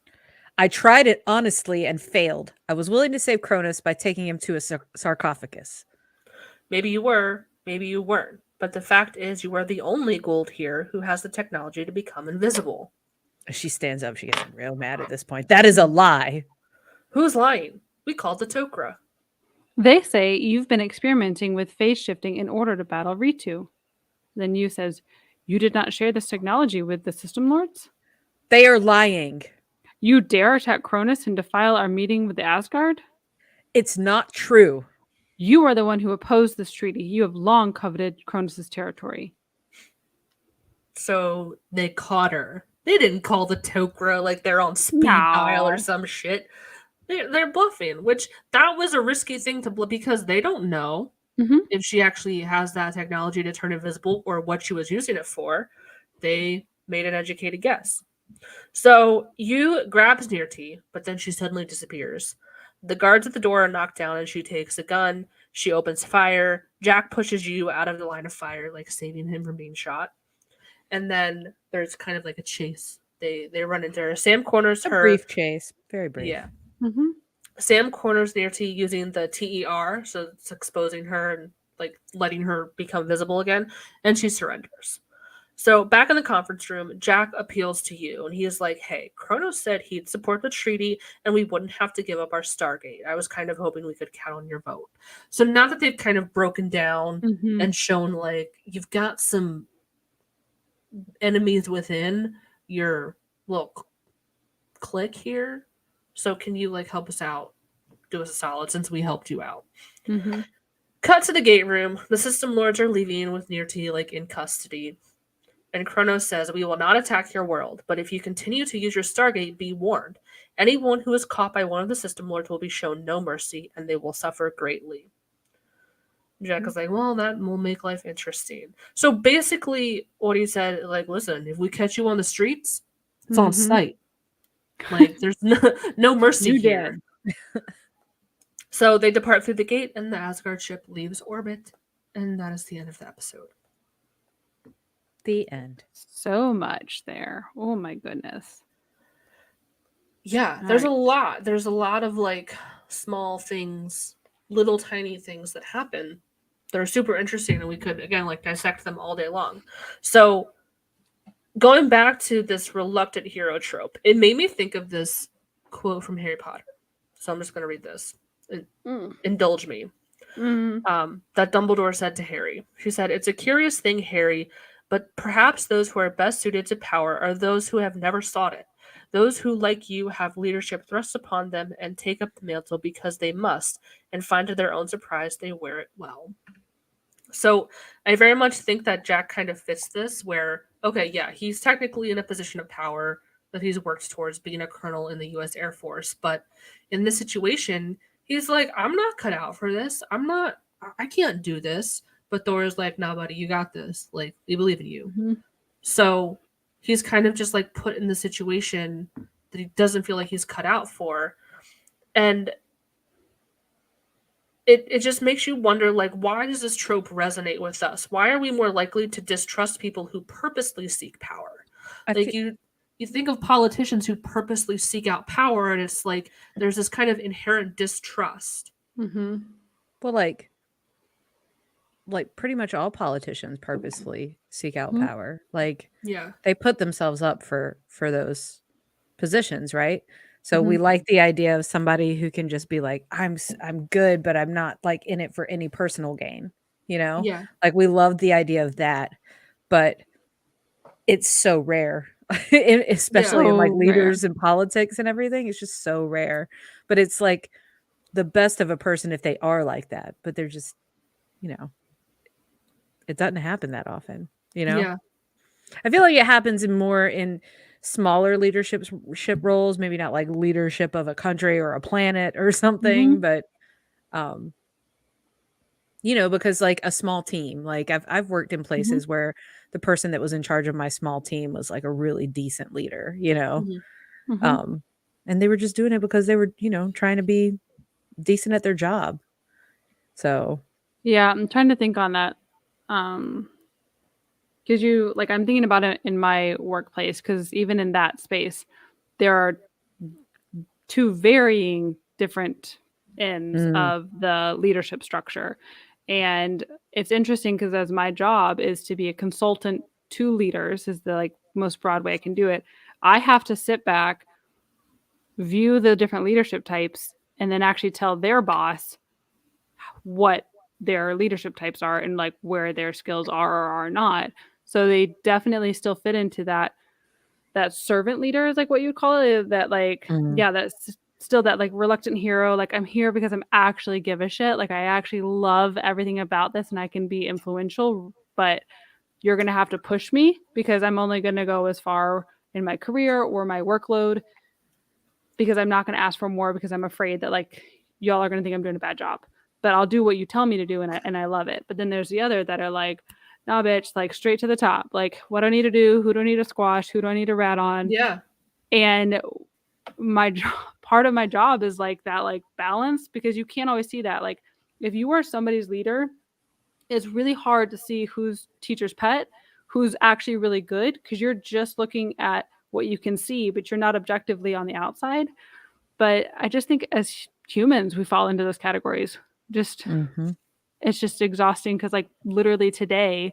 I tried it honestly and failed. I was willing to save Cronus by taking him to a sarcophagus. Maybe you were, maybe you weren't. But the fact is you are the only Gould here who has the technology to become invisible. She stands up. She gets real mad at this point. That is a lie. Who's lying? We called the Tok'ra. They say you've been experimenting with phase shifting in order to battle Ritu. Then Yu says, you did not share this technology with the System Lords? They are lying. You dare attack Cronus and defile our meeting with the Asgard? It's not true. You are the one who opposed this treaty. You have long coveted Cronus' territory. So they caught her. They didn't call the Tok'ra like they're on speed dial or some shit. They're bluffing, which that was a risky thing to bluff because they don't know if she actually has that technology to turn invisible or what she was using it for. They made an educated guess. So Yu grabs Nirti, but then she suddenly disappears. The guards at the door are knocked down and she takes a gun. She opens fire. Jack pushes you out of the line of fire, like saving him from being shot. And then there's kind of like a chase. They run into her. Sam corners A her. brief chase, very brief. Yeah. Mm-hmm. Sam corners Nearty using the TER, so it's exposing her and like letting her become visible again, and she surrenders. So back in the conference room, Jack appeals to you, and he is like, "Hey, Kronos said he'd support the treaty, and we wouldn't have to give up our Stargate. I was kind of hoping we could count on your vote." So now that they've kind of broken down Mm-hmm. and shown like you've got some enemies within your little clique here, so can you like help us out? Do us a solid since we helped you out. Mm-hmm. Cut to the gate room. The system lords are leaving with Nearty like in custody. And Kronos says, "We will not attack your world, but if you continue to use your Stargate, be warned. Anyone who is caught by one of the system lords will be shown no mercy, and they will suffer greatly." Jack is like, "Well, that will make life interesting." So basically, what he said, like, "Listen, if we catch you on the streets, it's on Mhm. sight. Like, there's no mercy You here." So they depart through the gate, and the Asgard ship leaves orbit, and that is the end of the episode. The end. So much there. Oh my goodness. Yeah, there's a lot. There's a lot of like small things, little tiny things that happen that are super interesting, and we could again like dissect them all day long. So going back to this reluctant hero trope, it made me think of this quote from Harry Potter. So I'm just going to read this. Indulge me. Mm. That Dumbledore said to Harry. She said, "It's a curious thing, Harry, but perhaps those who are best suited to power are those who have never sought it. Those who, like you, have leadership thrust upon them and take up the mantle because they must, and find to their own surprise they wear it well." So I very much think that Jack kind of fits this where, okay, yeah, he's technically in a position of power that he's worked towards being a colonel in the US Air Force, but in this situation, he's like, "I'm not cut out for this. I can't do this." But Thor is like, "Nah, buddy, you got this. Like, we believe in you." Mhm. So he's kind of just like put in the situation that he doesn't feel like he's cut out for. And it just makes you wonder, like, why does this trope resonate with us? Why are we more likely to distrust people who purposely seek power? I Like fe- you think of politicians who purposely seek out power, and it's like there's this kind of inherent distrust. Mm-hmm. well, like pretty much all politicians purposely seek out Mhm. power. Like Yeah. they put themselves up for those positions, right? So we Mhm. like the idea of somebody who can just be like, I'm good, but I'm not like in it for any personal gain, you know? Yeah. Like we love the idea of that, but it's so rare. Especially in like So rare. leaders in politics and everything. It's just so rare. But it's like the best of a person if they are like that, but they're just, you know, it doesn't happen that often, you know? Yeah. I feel like it happens in smaller leadership roles, maybe not like leadership of a country or a planet or something, Mhm. but um you know, because like a small team, like I've worked in places where the person that was in charge of my small team was like a really decent leader, you know. Mhm. Mhm. And they were just doing it because they were, you know, trying to be decent at their job. So, Yeah, I'm trying to think on that. Because you like, I'm thinking about it in my workplace. Because even in that space, there are two varying different ends mm, of the leadership structure, and it's interesting because as my job is to be a consultant to leaders, is the like most broad way I can do it. I have to sit back, view the different leadership types, and then actually tell their boss what their leadership types are and like where their skills are or are not. So they definitely still fit into that servant leader is like what you would call it. That like mm, yeah, that's still that like reluctant hero. Like I'm here because I'm actually give a shit. Like I actually love everything about this and I can be influential, but you're gonna have to push me because I'm only gonna go as far in my career or my workload because I'm not gonna ask for more because I'm afraid that like y'all are gonna think I'm doing a bad job. But I'll do what you tell me to do and I love it. But then there's the other that are like, nah, bitch, like straight to the top. Like, what do I need to do? Who do I need to squash? Who do I need to rat on? Yeah. And my job, part of my job is like that, like balance, because you can't always see that. Like if you are somebody's leader, it's really hard to see who's teacher's pet, who's actually really good, because you're just looking at what you can see, but you're not objectively on the outside. But I just think as humans, we fall into those categories. Just it's just exhausting because like literally today,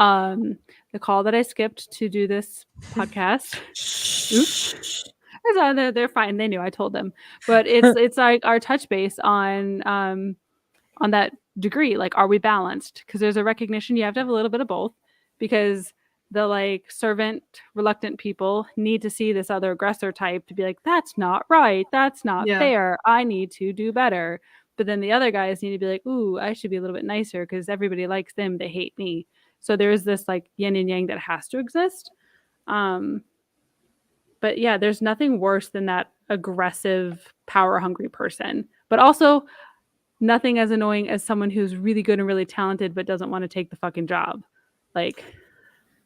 the call that I skipped to do this podcast. Oops. They're fine. They knew, I told them. But it's like our touch base on that degree. Like, are we balanced? Because there's a recognition you have to have a little bit of both, because the like servant reluctant people need to see this other aggressor type to be like, that's not right, that's not fair, I need to do better. But then the other guys need to be like, ooh, I should be a little bit nicer because everybody likes them, they hate me. So there's this like yin and yang that has to exist. But yeah, there's nothing worse than that aggressive, power hungry person, but also nothing as annoying as someone who's really good and really talented but doesn't want to take the fucking job. Like,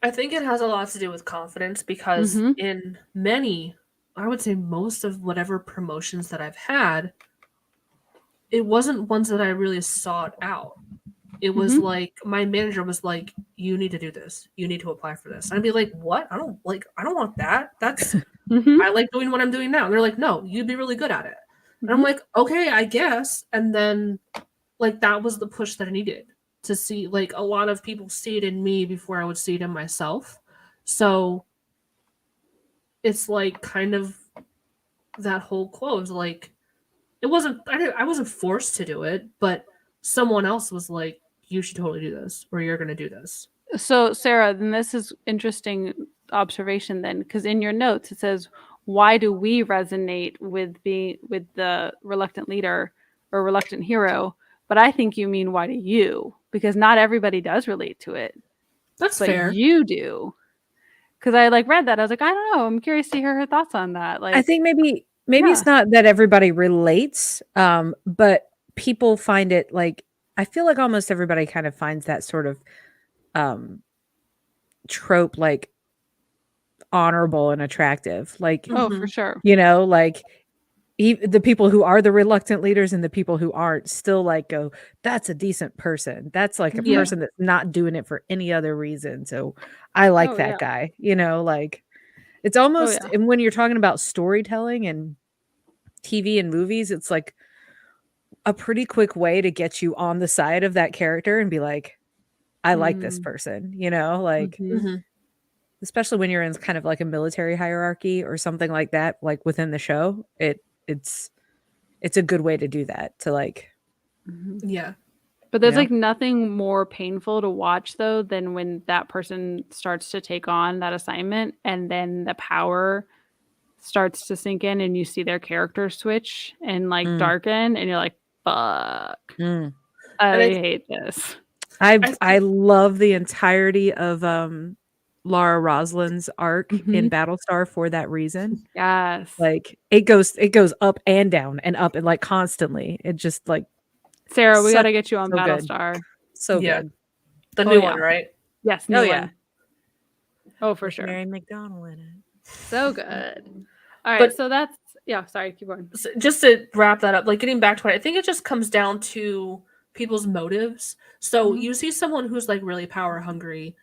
I think it has a lot to do with confidence, because in many, I would say most of whatever promotions that I've had, it wasn't ones that I really sought out. It was like my manager was like, you need to do this. You need to apply for this. I'd be like, what? I don't want that. That's I like doing what I'm doing now. And they're like, no, you'd be really good at it. And I'm like, okay, I guess. And then like that was the push that I needed to see. Like a lot of people see it in me before I would see it in myself. So it's like kind of that whole quote, like it wasn't, I wasn't forced to do it, but someone else was like, you should totally do this, or you're going to do this. So Sarah, then this is interesting observation then, because in your notes it says, why do we resonate with the reluctant leader or reluctant hero? But I think you mean, why do you? Because not everybody does relate to it. That's but fair. You do. Because I like read that. I was like, I don't know. I'm curious to hear her thoughts on that. Like, I think maybe it's not that everybody relates, but people find it like, I feel like almost everybody kind of finds that sort of trope like honorable and attractive. Like, oh, for sure. you know, like the people who are the reluctant leaders and the people who aren't still like go, that's a decent person. That's like a person that's not doing it for any other reason. So I like that guy, you know, like it's almost, and when you're talking about storytelling and TV and movies, it's like a pretty quick way to get you on the side of that character and be like, I like this person, you know, like especially when you're in kind of like a military hierarchy or something like that, like within the show, it's a good way to do that, to like but there's like nothing more painful to watch though than when that person starts to take on that assignment and then the power starts to sink in and you see their character switch and like darken and you're like, fuck, I hate this. I love the entirety of Lara Roslin's arc in Battlestar for that reason. Yes. Like it goes up and down and up and like constantly. It just like, Sarah, we got to get you on Battlestar. Good. So good. The new one, right? Yes. New one. Oh, for sure. Mary McDonnell in it. So good. All right. So that's, sorry, keep going. Just to wrap that up, like getting back to it, I think it just comes down to people's motives. So you see someone who's like really power hungry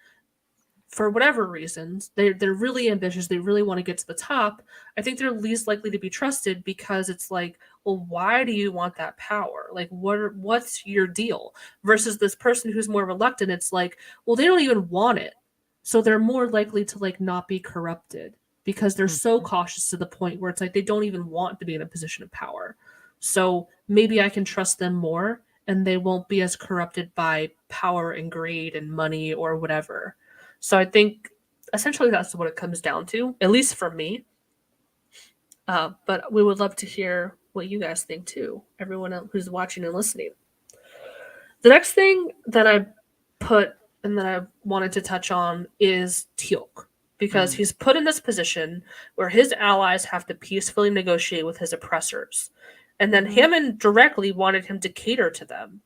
for whatever reasons, they're really ambitious, they really want to get to the top. I think they're least likely to be trusted because it's like, well, why do you want that power? Like, what's your deal? Versus this person who's more reluctant, it's like, well, they don't even want it. So they're more likely to like not be corrupted because they're so cautious to the point where it's like they don't even want to be in a position of power. So maybe I can trust them more and they won't be as corrupted by power and greed and money or whatever. So I think essentially that's what it comes down to, at least for me. But we would love to hear what you guys think too, everyone else who's watching and listening. The next thing that I put and that I wanted to touch on is Teal'c, because he's put in this position where his allies have to peacefully negotiate with his oppressors. And then Hammond directly wanted him to cater to them.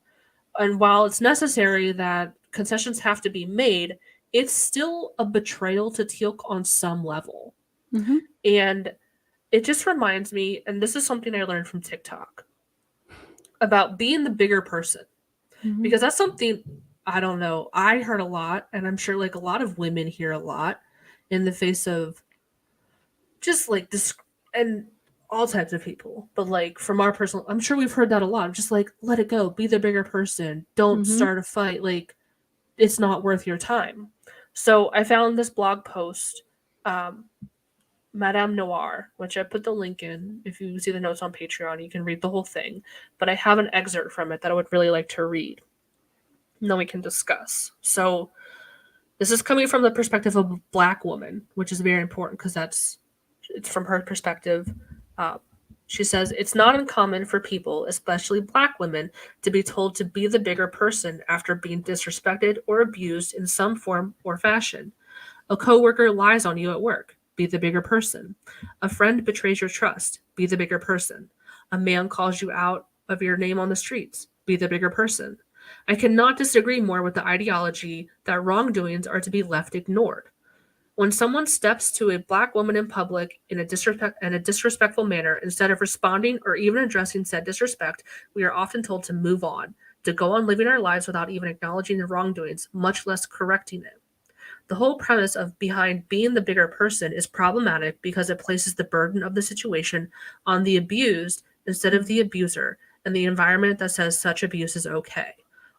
And while it's necessary that concessions have to be made, it's still a betrayal to Teal'c on some level. And it just reminds me, and this is something I learned from TikTok, about being the bigger person. Mhm. Because that's something, I don't know, I heard a lot, and I'm sure like a lot of women hear a lot in the face of just like this, and all types of people. But like from our personal, I'm sure we've heard that a lot. Just like, let it go, be the bigger person, don't Mhm. start a fight. Like, it's not worth your time. So I found this blog post, Madame Noir, which I put the link in. If you see the notes on Patreon, you can read the whole thing. But I have an excerpt from it that I would really like to read. And then we can discuss. So this is coming from the perspective of a Black woman, which is very important because it's from her perspective. She says, it's not uncommon for people, especially Black women, to be told to be the bigger person after being disrespected or abused in some form or fashion. A coworker lies on you at work. Be the bigger person. A friend betrays your trust. Be the bigger person. A man calls you out of your name on the streets. Be the bigger person. I cannot disagree more with the ideology that wrongdoings are to be left ignored. When someone steps to a Black woman in public in a disrespectful manner, instead of responding or even addressing said disrespect, we are often told to move on, to go on living our lives without even acknowledging the wrongdoings, much less correcting it. The whole premise of behind being the bigger person is problematic because it places the burden of the situation on the abused instead of the abuser and the environment that says such abuse is okay.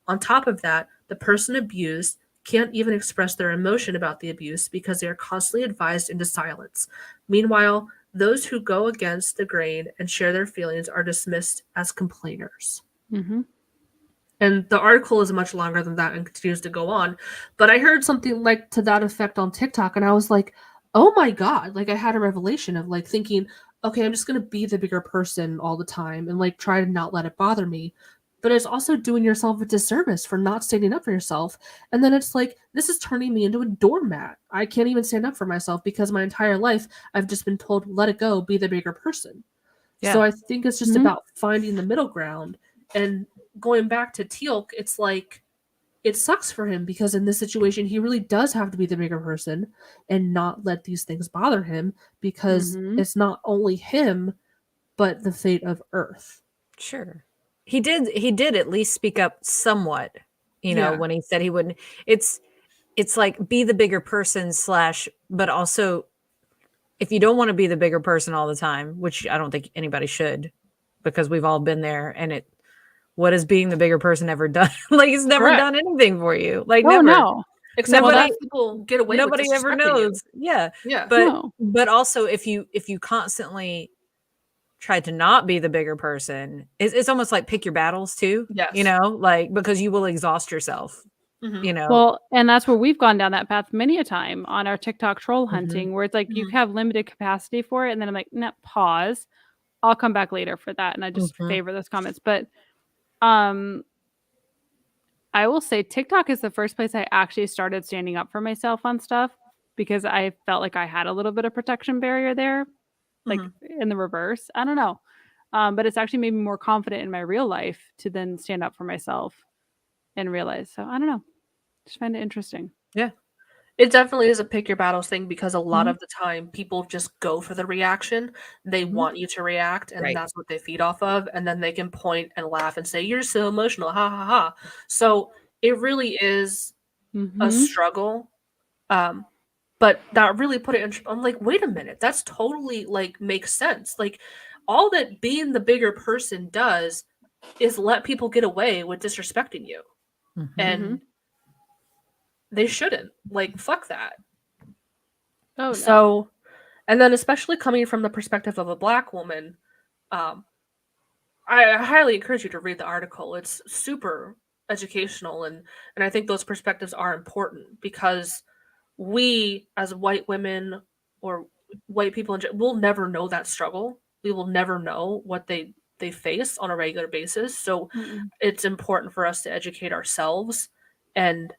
On top of that, the person abused can't even express their emotion about the abuse because they are constantly advised into silence. Meanwhile, those who go against the grain and share their feelings are dismissed as complainers. Mhm. And the article is much longer than that and continues to go on. But I heard something like to that effect on TikTok, and I was like, oh my God. Like, I had a revelation of like thinking, okay, I'm just going to be the bigger person all the time and like try to not let it bother me. But it's also doing yourself a disservice for not standing up for yourself. And then it's like, this is turning me into a doormat. I can't even stand up for myself because my entire life I've just been told, let it go, be the bigger person. So Yeah. I think it's just Mhm. about finding the middle ground. And going back to Teal'c, it's like it sucks for him because in this situation he really does have to be the bigger person and not let these things bother him because Mhm. it's not only him but the fate of Earth. Sure. He did at least speak up somewhat, Yeah. when he said he wouldn't. It's like be the bigger person slash, but also if you don't want to be the bigger person all the time, which I don't think anybody should, because we've all been there, and what has being the bigger person ever done? Like it's never Correct. done anything for you. Like Oh never. no. Except Nobody- that people get away with Nobody ever disrespecting knows. you. Yeah. Yeah. But No. also if you constantly try to not be the bigger person, it's almost like pick your battles too. Yes. Like because you will exhaust yourself. Mhm. Well, and that's where we've gone down that path many a time on our TikTok troll Mhm. hunting, where it's like you Mhm. have limited capacity for it, and then I'm like, nah, pause. I'll come back later for that, and I just Mhm. favor those comments. But I will say TikTok is the first place I actually started standing up for myself on stuff because I felt like I had a little bit of protection barrier there, like Mhm. in the reverse. I don't know. But it's actually made me more confident in my real life to then stand up for myself and realize. So I don't know. Just find it interesting. Yeah. It definitely is a pick your battles thing because a lot Mhm. of the time people just go for the reaction. They want you to react, and Right. that's what they feed off of. And then they can point and laugh and say, you're so emotional. Ha ha ha. So it really is a Mhm. struggle. But that really put it in. I'm like, wait a minute. That's totally like makes sense. Like, all that being the bigger person does is let people get away with disrespecting you. Mhm. And they shouldn't. Like, fuck that. Oh no. So, and then especially coming from the perspective of a Black woman, um, I highly encourage you to read the article. It's super educational, and I think those perspectives are important because we as white women or white people in general will never know that struggle. We will never know what they face on a regular basis. So Mm-mm. it's important for us to educate ourselves and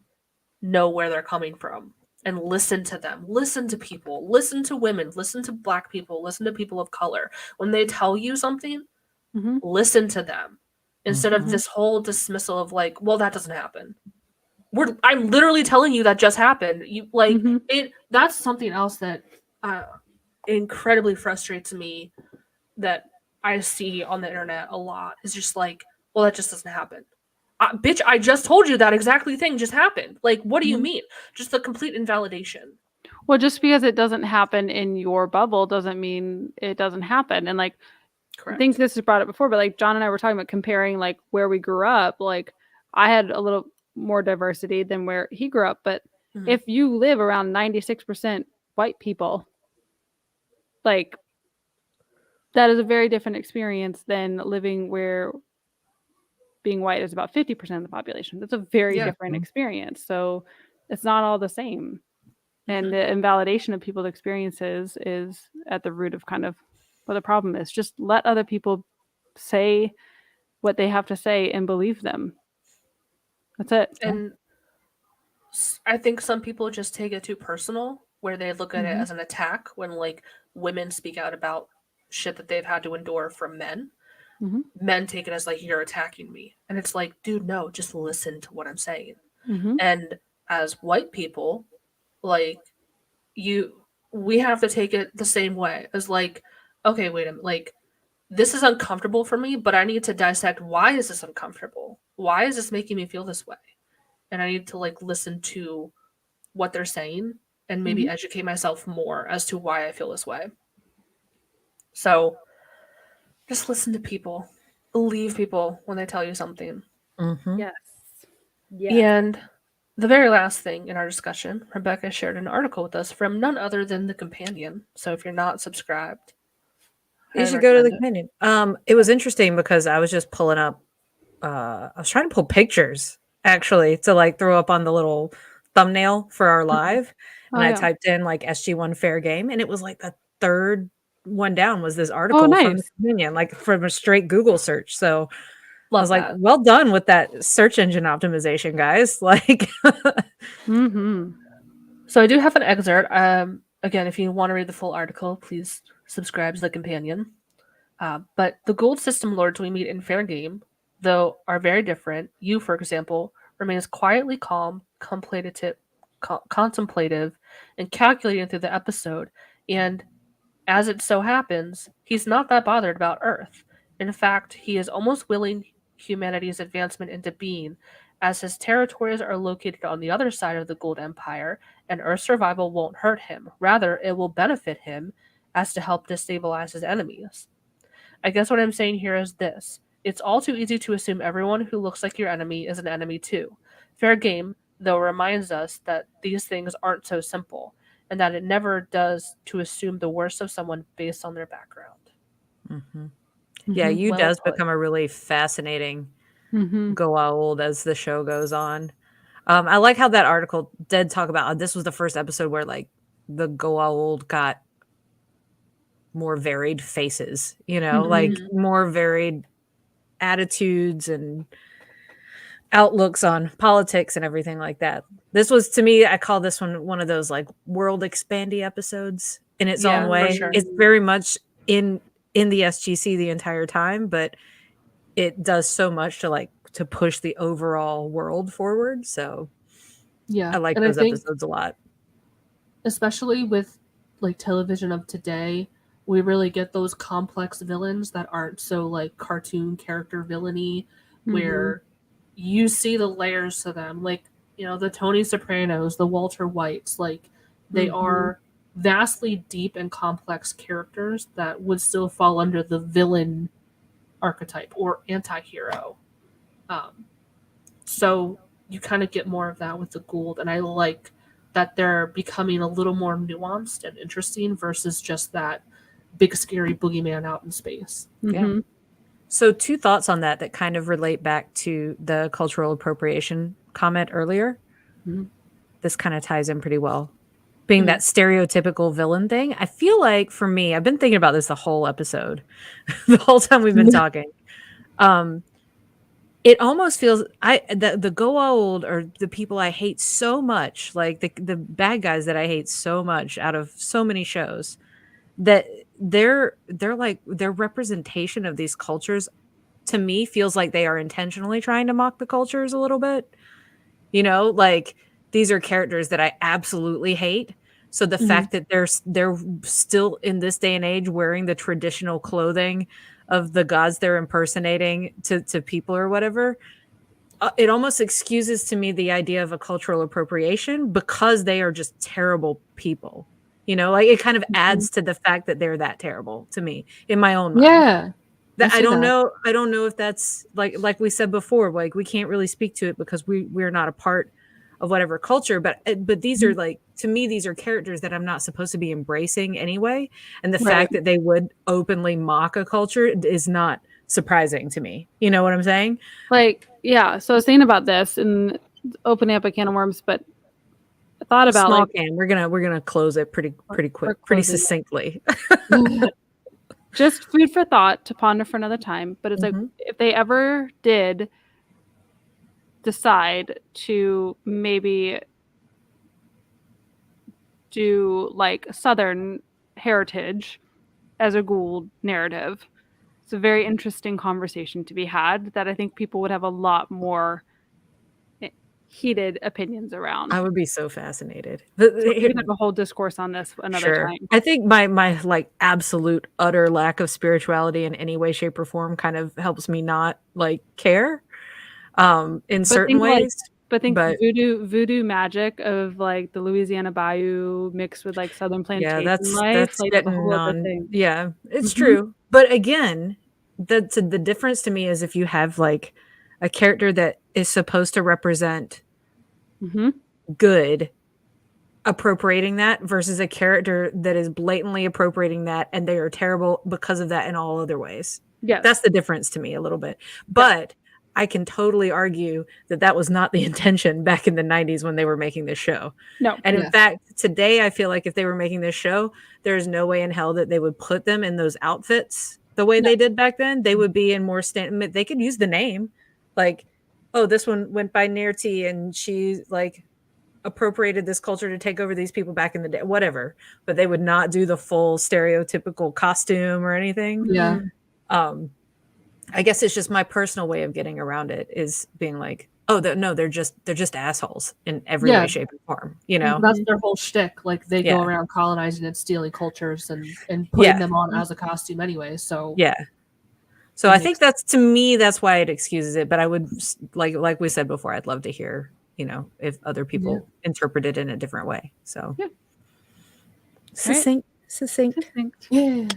know where they're coming from and listen to them. Listen to people, listen to women, listen to Black people, listen to people of color. When they tell you something, Mhm. listen to them instead of Mhm. this whole dismissal of like, well, that doesn't happen. I'm literally telling you that just happened. You like Mhm. it. That's something else that incredibly frustrates me that I see on the internet a lot is just like, well, that just doesn't happen. Bitch, I just told you that exactly thing just happened. Like, what do you Mhm. mean? Just the complete invalidation. Well, just because it doesn't happen in your bubble doesn't mean it doesn't happen. And like, I Correct. think this has brought up before, but like John and I were talking about comparing like where we grew up. Like, I had a little more diversity than where he grew up. But Mhm. if you live around 96% white people, like, that is a very different experience than living where being white is about 50% of the population. That's a very Yeah. different Mhm. experience. So it's not all the same. And Mhm. the invalidation of people's experiences is at the root of kind of what the problem is. Just let other people say what they have to say and believe them. That's it. And I think some people just take it too personal, where they look at it Mhm. as an attack when like women speak out about shit that they've had to endure from men. Mhm. Men take it as like you're attacking me, and it's like, dude, no, just listen to what I'm saying. Mhm. And as white people, like we have to take it the same way as like, okay, wait a minute, like this is uncomfortable for me, but I need to dissect why is this uncomfortable? Why is this making me feel this way? And I need to like listen to what they're saying and maybe Mhm. educate myself more as to why I feel this way. So just listen to people. Believe people when they tell you something. Mhm. Yes. Yeah. And the very last thing in our discussion, Rebecca shared an article with us from none other than The Companion. So if you're not subscribed, You highly should go to the recommend it. companion. It was interesting because I was just pulling up. I was trying to pull pictures actually to like throw up on the little thumbnail for our live, Oh and I yeah. typed in like SG1 fair game, and it was like the third one down was this Oh article from the nice. companion, like from a straight Google search. So I Love was like, that. well done with that search engine optimization, guys. Like, Mhm. So I do have an excerpt. Again, if you want to read the full article, please subscribe to The Companion. But the gold system lords we meet in Fair Game, though, are very different. You, for example, remains quietly calm, contemplative, and calculating through the episode. And as it so happens, he's not that bothered about Earth. In fact, he is almost willing humanity's advancement into being, as his territories are located on the other side of the Gold Empire, and Earth's survival won't hurt him. Rather, it will benefit him as to help destabilize his enemies. I guess what I'm saying here is this: it's all too easy to assume everyone who looks like your enemy is an enemy too. Fair game, though, reminds us that these things aren't so simple, and that it never does to assume the worst of someone based on their background. Mhm. Yeah, Mhm. you Well does put. become a really fascinating Mhm. go old as the show goes on. I like how that article did talk about this was the first episode where like the go old got more varied faces, like Mhm. Mhm. more varied attitudes and outlooks on politics and everything like that. This was to me, I call this one of those like world expandy episodes in its own Yeah, for way. sure. It's very much in the SGC the entire time, but it does so much to like to push the overall world forward. So Yeah, I like and I those think episodes a lot. especially with like television of today, we really get those complex villains that aren't so like cartoon character villainy, Mhm. where you see the layers to them, like the Tony Sopranos, the Walter Whites, like they Mhm. are vastly deep and complex characters that would still fall under the villain archetype or anti-hero. Um, so you kind of get more of that with the Gould, and I like that they're becoming a little more nuanced and interesting versus just that big scary boogeyman out in space. Yeah. Mhm. So two thoughts on that kind of relate back to the cultural appropriation comment earlier. Mhm. This kind of ties in pretty well. Being Mhm. that stereotypical villain thing, I feel like for me, I've been thinking about this the whole episode, the whole time we've been talking. Um, it almost feels the go old or the people I hate so much, like the bad guys that I hate so much out of so many shows, that they're like their representation of these cultures to me feels like they are intentionally trying to mock the cultures a little bit. Like these are characters that I absolutely hate, So the fact that they're still in this day and age wearing the traditional clothing of the gods they're impersonating to people or whatever, it almost excuses to me the idea of a cultural appropriation because they are just terrible people. You know, like it kind of adds to the fact that they're that terrible to me in my own mind. Yeah. That I I see don't that. know. I don't know if that's like we said before. Like we can't really speak to it because we're not a part of whatever culture. But these are like, to me, these are characters that I'm not supposed to be embracing anyway. And the Right. fact that they would openly mock a culture is not surprising to me. You know what I'm saying? Like, yeah. So I was thinking about this and opening up a can of worms, but I thought about Small like can. We're gonna close it pretty quick, pretty closing it. succinctly. just food for thought to ponder for another time. But it's like if they ever did decide to maybe do like Southern heritage as a Gould narrative, it's a very interesting conversation to be had that I think people would have a lot more heated opinions around. I would be so fascinated. So we can have a whole discourse on this another time. I think my like absolute utter lack of spirituality in any way, shape, or form kind of helps me not like care in certain ways. But voodoo magic of like the Louisiana Bayou mixed with like Southern plantation that's life, like getting a whole other on. thing. Yeah, it's true. But again, the difference to me is if you have like a character that is supposed to represent good, appropriating that versus a character that is blatantly appropriating that and they are terrible because of that in all other ways. Yeah, that's the difference to me a little bit. But I can totally argue that that was not the intention back in the 90s when they were making this show. No. And in fact, today I feel like if they were making this show, there's no way in hell that they would put them in those outfits the way they did back then. They would be in more they could use the name like, oh, this one went by Nerti and she like appropriated this culture to take over these people back in the day, whatever. But they would not do the full stereotypical costume or anything. Yeah. I guess it's just my personal way of getting around it is being like, oh, no, they're just assholes in every way, shape, and form. You know, that's their whole shtick. Like they go around colonizing and stealing cultures and putting them on as a costume anyway. So so I think that's, to me, that's why it excuses it. But I would like we said before, I'd love to hear, you know, if other people interpret it in a different way. So succinct. Yeah.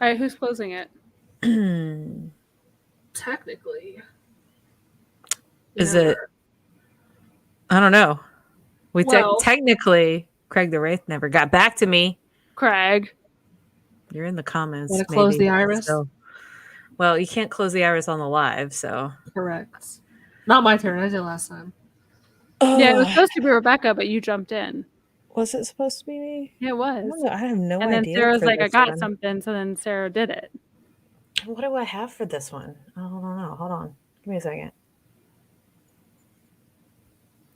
All right, who's closing it? Technically, is it? I don't know. Technically, Craig the Wraith never got back to me. Craig, you're in the comments. Want to close the iris? So, well, you can't close the iris on the live, so correct. Not my turn. I did last time. Yeah, it was supposed to be Rebecca, but you jumped in. Was it supposed to be me? Yeah, it was. I have no idea. And then Sarah's like, I got something, so then Sarah did it. What do I have for this one? I don't know. Hold on. Give me a second.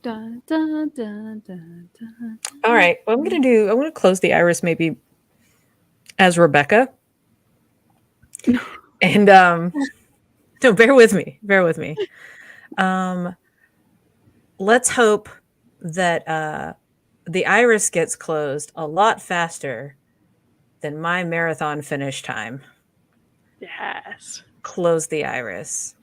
Dun, dun, dun, dun, dun. All right. Well, I'm going to close the iris maybe as Rebecca. And no, bear with me. Let's hope that the iris gets closed a lot faster than my marathon finish time. Yes. Close the iris.